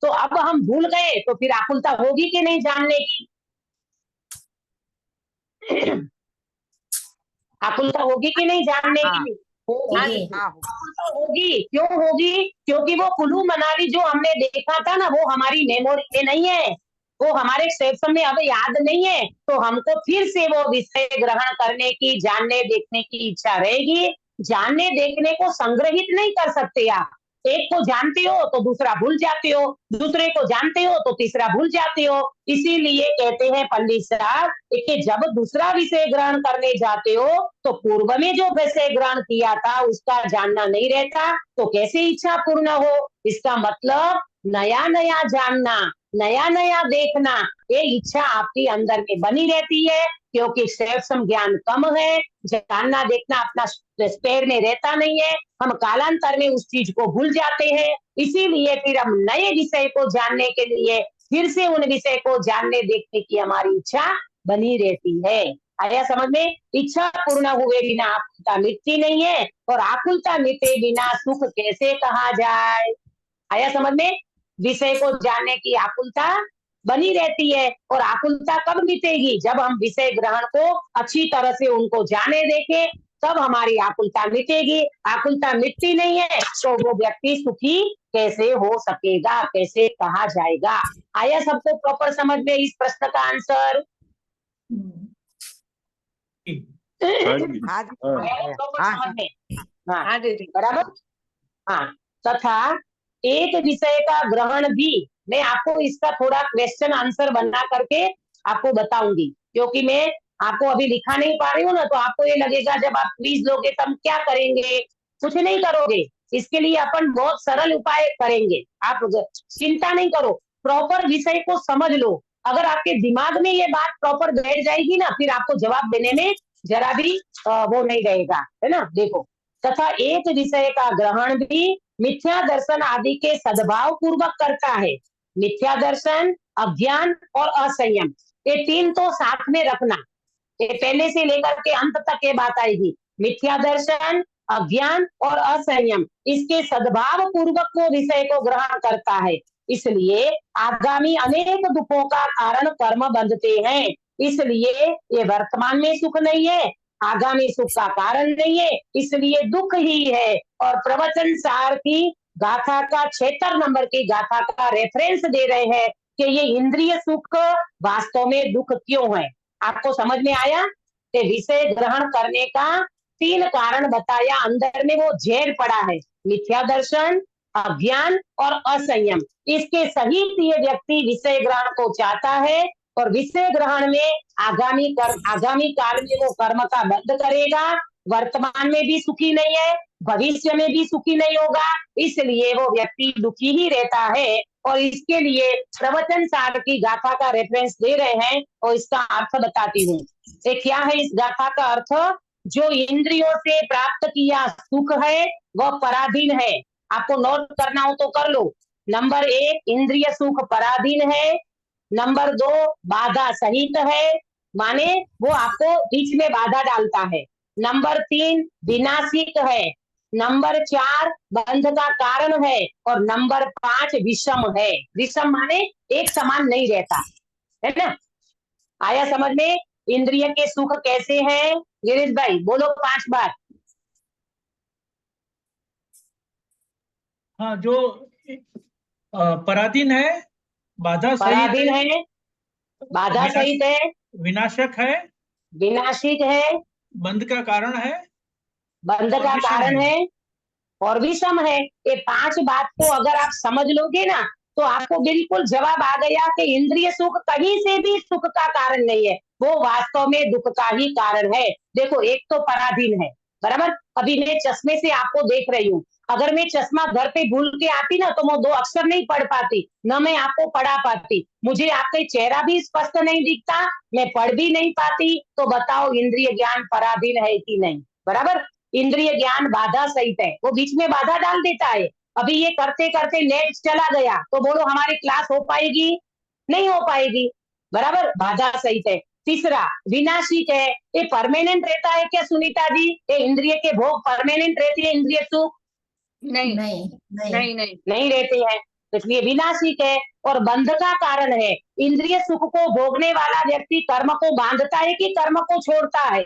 तो अब हम भूल गए तो फिर आकुलता होगी कि नहीं जानने की? आकुलता होगी कि नहीं जानने की? होगी। होगी, क्यों होगी? क्योंकि वो कुल्लू मनाली जो हमने देखा था ना, वो हमारी मेमोरी में नहीं है, वो हमारे क्षेत्र में अब याद नहीं है, तो हमको फिर से वो विषय ग्रहण करने की, जानने देखने की इच्छा रहेगी। जानने देखने को संग्रहित नहीं कर सकते आप। एक को जानते हो तो दूसरा भूल जाते हो, दूसरे को जानते हो तो तीसरा भूल जाते हो। इसीलिए कहते हैं पंडित साहब कि जब दूसरा विषय ग्रहण करने जाते हो तो पूर्व में जो विषय ग्रहण किया था उसका जानना नहीं रहता, तो कैसे इच्छा पूर्ण हो? इसका मतलब नया नया जानना, नया नया देखना, ये इच्छा आपके अंदर में बनी रहती है, क्योंकि सूक्ष्म ज्ञान कम है, जानना देखना अपना पैर में रहता नहीं है, हम कालांतर में उस चीज को भूल जाते हैं। इसीलिए फिर हम नए विषय को जानने के लिए फिर से उन विषय को जानने देखने की हमारी इच्छा बनी रहती है। आया समझ में? इच्छा पूर्ण हुए बिना आकुलता मिटती नहीं है, और आकुलता मिटे बिना सुख कैसे कहा जाए? आया समझ में? विषय को जानने की आकुलता बनी रहती है, और आकुलता कब मिटेगी? जब हम विषय ग्रहण को अच्छी तरह से उनको जाने देखें, तब हमारी आकुलता मिटेगी। आकुलता मिटती नहीं है तो वो व्यक्ति सुखी कैसे हो सकेगा, कैसे कहा जाएगा? आया सबको प्रॉपर समझ में इस प्रश्न का आंसर? हाँ दीदी, बराबर। हाँ, तथा एक विषय का ग्रहण भी, मैं आपको इसका थोड़ा क्वेश्चन आंसर बना करके आपको बताऊंगी, क्योंकि मैं आपको अभी लिखा नहीं पा रही हूँ ना, तो आपको ये लगेगा जब आप क्विज लोगे तब क्या करेंगे? कुछ नहीं करोगे। इसके लिए अपन बहुत सरल उपाय करेंगे, आप चिंता नहीं करो, प्रॉपर विषय को समझ लो। अगर आपके दिमाग में ये बात प्रॉपर बैठ जाएगी ना, फिर आपको जवाब देने में जरा भी वो नहीं रहेगा, है ना? देखो, तथा एक विषय का ग्रहण भी मिथ्या दर्शन आदि के सद्भाव पूर्वक करता है। मिथ्या दर्शन, अज्ञान और असंयम, ये 3 तो साथ में रखना, ये पहले से लेकर के अंत तक ये बात आएगी। मिथ्या दर्शन, अज्ञान और असंयम, इसके सद्भाव पूर्वक वो विषय को ग्रहण करता है, इसलिए आगामी अनेक दुखों का कारण कर्म बंधते हैं। इसलिए ये वर्तमान में सुख नहीं है, आगामी सुख का कारण नहीं है, इसलिए दुख ही है। और प्रवचन सार की गाथा का 76 नंबर की गाथा का रेफरेंस दे रहे हैं कि ये इंद्रिय सुख वास्तव में दुख क्यों है। आपको समझ में आया कि विषय ग्रहण करने का 3 कारण बताया, अंदर में वो झेर पड़ा है, मिथ्या दर्शन, अज्ञान और असंयम। इसके सहित ये व्यक्ति विषय ग्रहण को चाहता है, और विषय ग्रहण में आगामी काल में वो कर्म का बंध करेगा, वर्तमान में भी सुखी नहीं है, भविष्य में भी सुखी नहीं होगा, इसलिए वो व्यक्ति दुखी ही रहता है। और इसके लिए प्रवचन सार की गाथा का रेफरेंस दे रहे हैं और इसका अर्थ बताती हूँ। ये क्या है इस गाथा का अर्थ? जो इंद्रियों से प्राप्त किया सुख है वह पराधीन है। आपको नोट करना हो तो कर लो। नंबर 1 इंद्रिय सुख पराधीन है। नंबर 2 बाधा सहित है, माने वो आपको बीच में बाधा डालता है। नंबर 3 विनाशिक है। नंबर 4 बंध का कारण है और नंबर 5 विषम है। विषम माने एक समान नहीं रहता, है ना? आया समझ में? इंद्रिय के सुख कैसे हैं? गिरीश भाई बोलो 5 बार। हाँ, जो पराधीन है, बाधा सहित पराधीन है, है, बाधा सहित है, विनाशक है, विनाशिक है, बंध का कारण है, बंध और का विषम कारण है। है और विषम है। ये 5 बात को अगर आप समझ लोगे ना तो आपको बिल्कुल जवाब आ गया कि इंद्रिय सुख कहीं से भी सुख का कारण नहीं है, वो वास्तव में दुख का ही कारण है। देखो एक तो पराधीन है, बराबर। अभी मैं चश्मे से आपको देख रही हूँ, अगर मैं चश्मा घर पे भूल के आती ना तो मैं 2 अक्षर नहीं पढ़ पाती, न मैं आपको पढ़ा पाती, मुझे आपका चेहरा भी स्पष्ट नहीं दिखता, मैं पढ़ भी नहीं पाती। तो बताओ इंद्रिय ज्ञान पराधीन है कि नहीं? बराबर। इंद्रिय ज्ञान बाधा सहित है, वो बीच में बाधा डाल देता है। अभी ये करते करते नेट चला गया तो बोलो हमारी क्लास हो पाएगी? नहीं हो पाएगी, बराबर। बाधा सहित है। तीसरा विनाशिक है। ये परमानेंट रहता है क्या सुनीता जी? ये इंद्रिय के भोग परमानेंट रहती है? इंद्रिय सुख नहीं नहीं नहीं नहीं नहीं रहते हैं, इसलिए विनाशिक है और बंध का कारण है। इंद्रिय सुख को भोगने वाला व्यक्ति कर्म को बांधता है कि कर्म को छोड़ता है?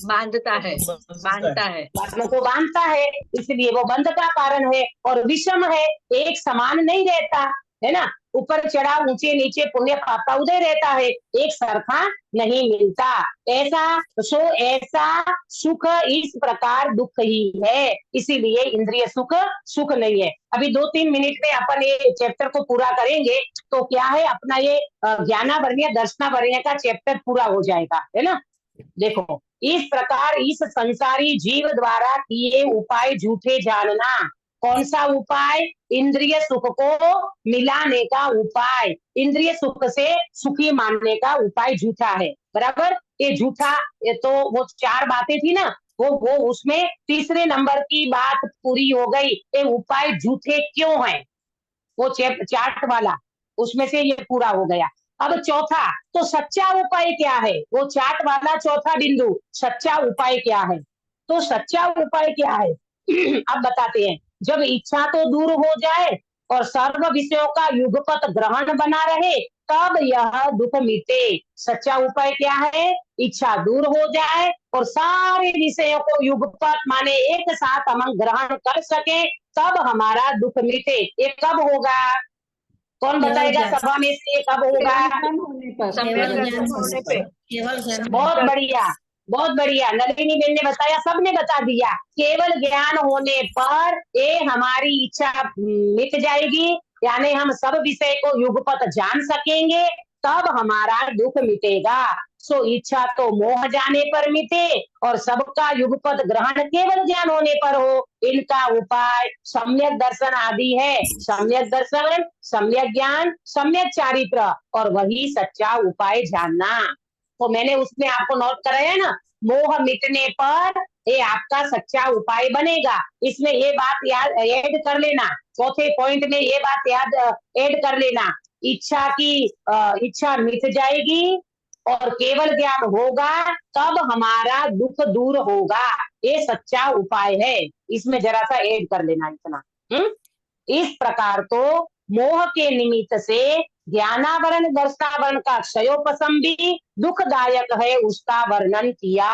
बांधता है, बांधता है। कर्म को बांधता है, इसलिए वो बंध का कारण है। और विषम है, एक समान नहीं रहता, है ना? ऊपर चढ़ा ऊंचे नीचे पुण्य पापा उदय रहता है, एक सरखा नहीं मिलता। ऐसा सुख इस प्रकार दुख ही है, इसीलिए इंद्रिय सुख सुख नहीं है। अभी 2-3 मिनट में अपन ये चैप्टर को पूरा करेंगे तो क्या है, अपना ये ज्ञानावरणीय दर्शनावरणीय का चैप्टर पूरा हो जाएगा, है ना? देखो इस प्रकार इस संसारी जीव द्वारा किए उपाय झूठे जानना। कौन सा उपाय? इंद्रिय सुख को मिलाने का उपाय, इंद्रिय सुख से सुखी मानने का उपाय झूठा है, बराबर। ये झूठा, ये तो वो 4 बातें थी ना, वो उसमें तीसरे नंबर की बात पूरी हो गई। ये उपाय झूठे क्यों है, वो चार्ट वाला उसमें से ये पूरा हो गया। अब चौथा, तो सच्चा उपाय क्या है? वो चार्ट वाला चौथा बिंदु, सच्चा उपाय क्या है? तो सच्चा उपाय क्या है अब बताते हैं। जब इच्छा तो दूर हो जाए और सर्व विषयों का युगपत ग्रहण बना रहे तब यह दुख मिटे। सच्चा उपाय क्या है? इच्छा दूर हो जाए और सारे विषयों को युगपत माने एक साथ हम ग्रहण कर सके तब हमारा दुख मिटे। ये कब होगा? कौन बताएगा सभा में से? कब होगा? सम्यक दर्शन होने पे। केवल ज्ञान बहुत बढ़िया, बहुत बढ़िया। नलिनी बेन ने बताया, सबने बता दिया। केवल ज्ञान होने पर ये हमारी इच्छा मिट जाएगी, यानी हम सब विषय को युगपत जान सकेंगे, तब हमारा दुख मिटेगा। सो इच्छा तो मोह जाने पर मिटे और सबका युगपत ग्रहण केवल ज्ञान होने पर हो। इनका उपाय सम्यक दर्शन आदि है। सम्यक दर्शन, सम्यक ज्ञान, सम्यक चारित्र और वही सच्चा उपाय जानना। तो मैंने उसमें आपको नोट कराया ना, मोह मिटने पर ये आपका सच्चा उपाय बनेगा। इसमें ये बात याद ऐड कर लेना, चौथे पॉइंट में ये बात याद ऐड कर लेना। इच्छा मिट जाएगी और केवल ज्ञान होगा तब हमारा दुख दूर होगा, ये सच्चा उपाय है। इसमें जरा सा ऐड कर लेना इतना। इस प्रकार तो मोह के निमित्त से ज्ञानावरण दर्शनावरण का क्षयोपशम भी दुखदायक है, उसका वर्णन किया।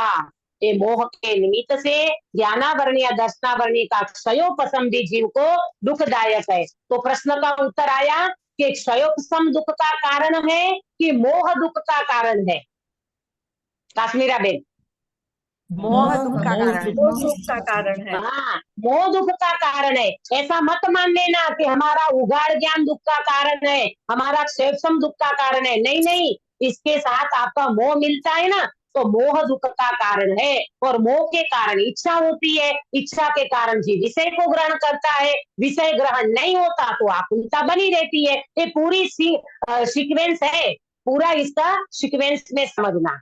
ये मोह के निमित्त से ज्ञानावरणीय दर्शनावरणीय का क्षयोपशम भी जीव को दुखदायक है। तो प्रश्न का उत्तर आया कि क्षयोपशम दुख का कारण है कि मोह दुख का कारण है? काश्मीरा बेन, मोह दुख का कारण। वो दुख का कारण है। हाँ, मोह दुख का कारण है। ऐसा मत मान लेना कि हमारा उगाड़ ज्ञान दुख का कारण है, हमारा क्षेपसम दुख का कारण है। नहीं नहीं, इसके साथ आपका मोह मिलता है ना, तो तो मोह दुख का कारण है। और मोह के कारण इच्छा होती है, इच्छा के कारण जीव विषय को ग्रहण करता है, विषय ग्रहण नहीं होता तो आकुलता बनी रहती है। ये पूरी सीक्वेंस है, पूरा इसका सीक्वेंस में समझना।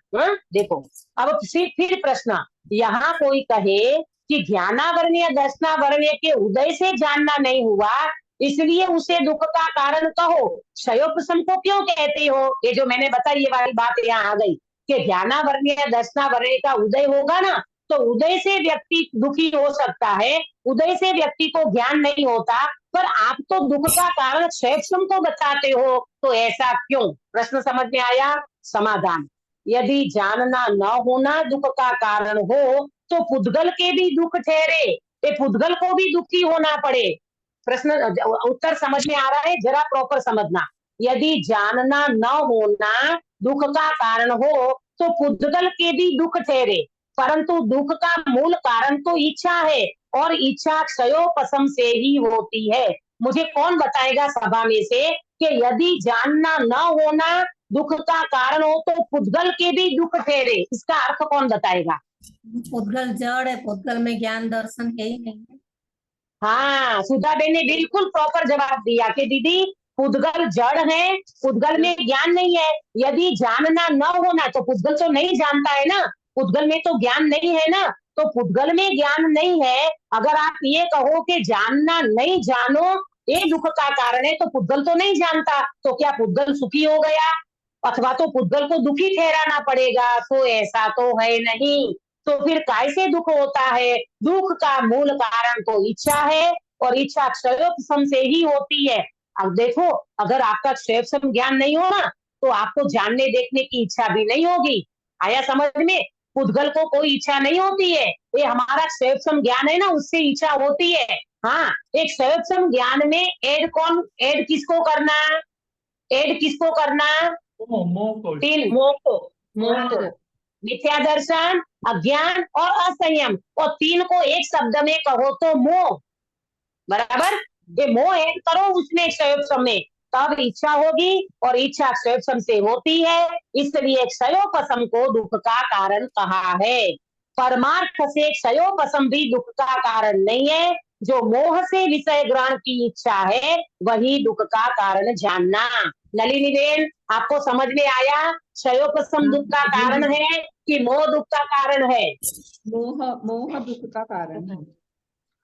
देखो अब फिर प्रश्न, यहाँ कोई कहे कि ज्ञानावरणीय दर्शनावरणीय के उदय से जानना नहीं हुआ इसलिए उसे दुख का कारण कहो, क्षयोपशम को क्यों कहते हो? ये जो मैंने बताई ये वाली बात यहाँ आ गई कि ज्ञानावरणीय दर्शनावरणीय का उदय होगा ना तो उदय से व्यक्ति दुखी हो सकता है, उदय से व्यक्ति को ज्ञान नहीं होता, पर आप तो दुख का कारण क्षयोपशम को बताते हो, तो ऐसा क्यों? प्रश्न समझ में आया? समाधान, यदि जानना न होना दुख का कारण हो तो पुद्गल के भी दुख ठहरे, ये पुद्गल को भी दुखी होना पड़े। प्रश्न उत्तर समझ में आ रहा है? जरा प्रॉपर समझना। यदि जानना न होना दुख का कारण हो तो पुद्गल के भी दुख ठहरे, परंतु दुख का मूल कारण तो इच्छा है और इच्छा क्षयोपशम से ही होती है। मुझे कौन बताएगा सभा में से कि यदि जानना न होना दुख का कारण हो तो पुद्गल के भी दुख ठहरे, इसका अर्थ कौन बताएगा? पुद्गल जड़ है, पुद्गल में ज्ञान दर्शन है ही नहीं। हाँ, सुधाबेन ने बिल्कुल प्रॉपर जवाब दिया कि दीदी पुद्गल जड़ है, पुद्गल में ज्ञान नहीं है। यदि जानना न होना तो पुद्गल तो नहीं जानता है ना, पुद्गल में तो ज्ञान नहीं है ना, तो पुद्गल में ज्ञान नहीं है। अगर आप ये कहो कि जानना नहीं जानो ये दुख का कारण है तो पुद्गल तो नहीं जानता, तो क्या पुद्गल सुखी हो गया? अथवा तो पुद्गल को दुखी ठहराना पड़ेगा, तो ऐसा तो है नहीं। तो फिर कैसे दुख होता है? दुख का मूल कारण तो इच्छा है और इच्छा क्षयोपशम से ही होती है। अब देखो अगर आपका क्षयोपशम ज्ञान नहीं हो ना तो आपको जानने देखने की इच्छा भी नहीं होगी। आया समझ में? पुद्गल को कोई इच्छा नहीं होती है, ये हमारा क्षयोपशम ज्ञान है ना उससे इच्छा होती है। हाँ, एक क्षयोपशम ज्ञान में ऐड किसको करना? ऐड किसको करना? मोह को, तीन, मोह को मिथ्या दर्शन, अज्ञान और असंयम, और तीन को एक शब्द में कहो तो मोह। बराबर, ये मोह ऐड करो उसमें क्षयोपशम में, तब इच्छा होगी और इच्छा क्षयोपशम से होती है, इसलिए क्षयोपशम को दुख का कारण कहा है। परमार्थ से क्षयोपशम भी दुख का कारण नहीं है, जो मोह से विषय ग्रहण की इच्छा है वही दुख का कारण जानना। नलिनी बेन आपको समझ में आया? क्षयोपशम दुख का कारण है कि मोह दुख का कारण है? मोह दुख का कारण है।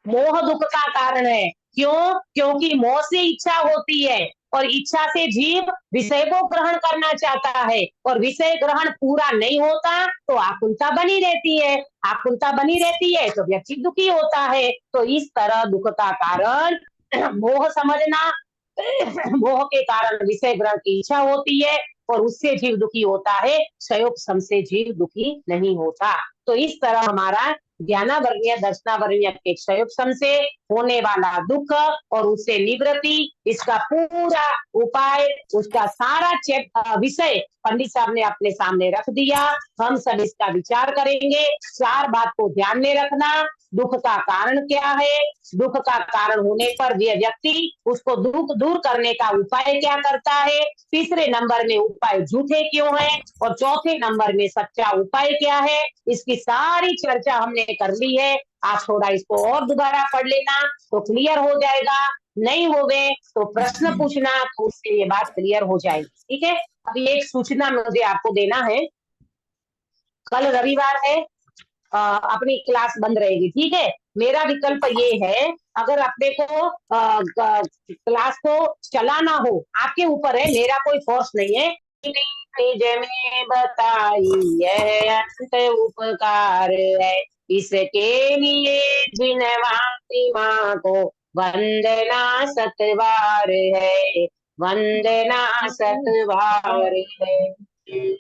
मोह दुख का कारण है। क्यों? क्योंकि मोह से इच्छा होती है और इच्छा से जीव विषय को ग्रहण करना चाहता है और विषय ग्रहण पूरा नहीं होता तो आकुलता बनी रहती है, आकुलता बनी रहती है तो व्यक्ति दुखी होता है। तो इस तरह दुख का कारण मोह समझना, मोह के कारण विषय ग्रहण की इच्छा होती है और उससे जीव दुखी होता है, क्षयोपशम से जीव दुखी नहीं होता। तो इस तरह हमारा ज्ञानावरणीय दर्शनावरणीय के क्षयोपशम से होने वाला दुख और उससे निवृत्ति, इसका पूरा उपाय, उसका सारा विषय पंडित साहब ने अपने सामने रख दिया। हम सब इसका विचार करेंगे। 4 बात को ध्यान में रखना। दुख का कारण क्या है? दुख का कारण होने पर व्यक्ति उसको दुख दूर करने का उपाय क्या करता है? तीसरे नंबर में उपाय झूठे क्यों है? और चौथे नंबर में सच्चा उपाय क्या है? इसकी सारी चर्चा हमने कर ली है। आप थोड़ा इसको और दोबारा पढ़ लेना तो क्लियर हो जाएगा, नहीं होवे तो प्रश्न पूछना तो उससे ये बात क्लियर हो जाएगी। ठीक है, अभी एक सूचना मुझे आपको देना है, कल रविवार है, अपनी क्लास बंद रहेगी। ठीक है, मेरा विकल्प ये है, अगर अपने को क्लास को चलाना हो, आपके ऊपर है, मेरा कोई फोर्स नहीं है। निज में बताई यह अंत उपकार है, इसके लिए बिनवाती माँ को वंदना सतवार है, वंदना सतवार है।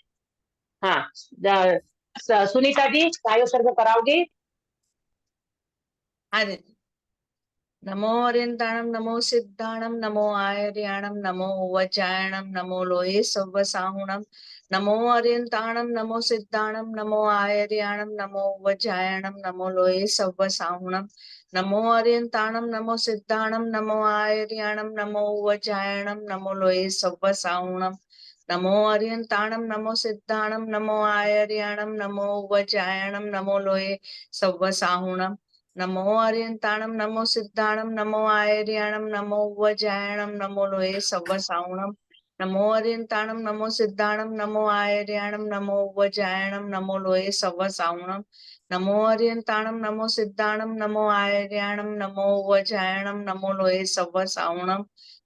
हाँ, सुनीता जी गायो सर्व कराओगे? हाँ जी। नमो अरियंताणम नमो सिद्धाणम नमो आर्याणम नमो वज्रायणम नमो लोहे सव्वसाहुणम नमो अरियंताणम नमो सिद्धाणम नमो आर्याणम नमो वज्रायणम नमो लोहे सव्वसाहुणम नमो अरियंताणम नमो सिद्धाणम नमो आर्याणम नमो वज्रायणम नमो लोहे सव्वसाहुणम नमो अर्यंताणम नमो सिद्धाणम नमो आयर्याणम नमो वज्रायणम नमो लोहे सव्वसाहुणम नमो अर्यंताणम नमो सिद्धाणम नमो आयर्याणम नमो वज्रायणम नमो लोहे सव्वसाहुणम नमो अर्यंताणम नमो सिद्धाणम नमो आयर्याणम नमो वज्रायणम नमो लोहे सव्वसाहुणम नमो अर्यंताणम नमो सिद्धाणम नमो आयर्याणम नमो वज्रायणम नमो लोहे सव्वसाहुणम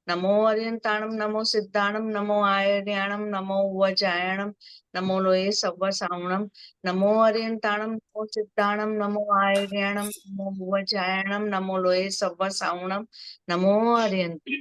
नमो अर्यंताणम नमो सिद्धाणम नमो आयर्याणम नमो वज्रायणम नमो लोहे सव्वसाहुणम नमो अर्यंताणम नमो सिद्धाणम नमो आयर्याणम नमो वज्रायणम नमो लोहे सव्वसाहुणम नमो अर्यंत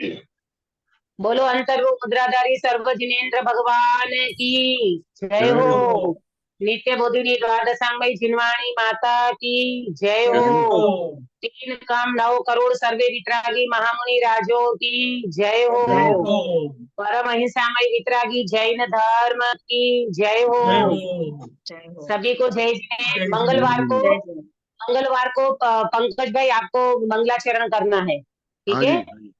बोलो अंतर्रूप मुद्राधारी सर्व जिनेन्द्र भगवान की जय जय हो। हो। नित्य बोधिनी द्वादशांगमयी जिनवाणी माता की जय जय हो। हो। 3 काम 9 करोड़ सर्वे वितरागी महामुनि राजों की जय हो। जय हो। परम अहिंसामय वितरागी जैन धर्म की जय हो। जय हो। जय हो सभी को जय जय जय। जय। मंगलवार को जय जय पंकज भाई आपको मंगलाचरण करना है, ठीक हाँ है? जी, हाँ जी।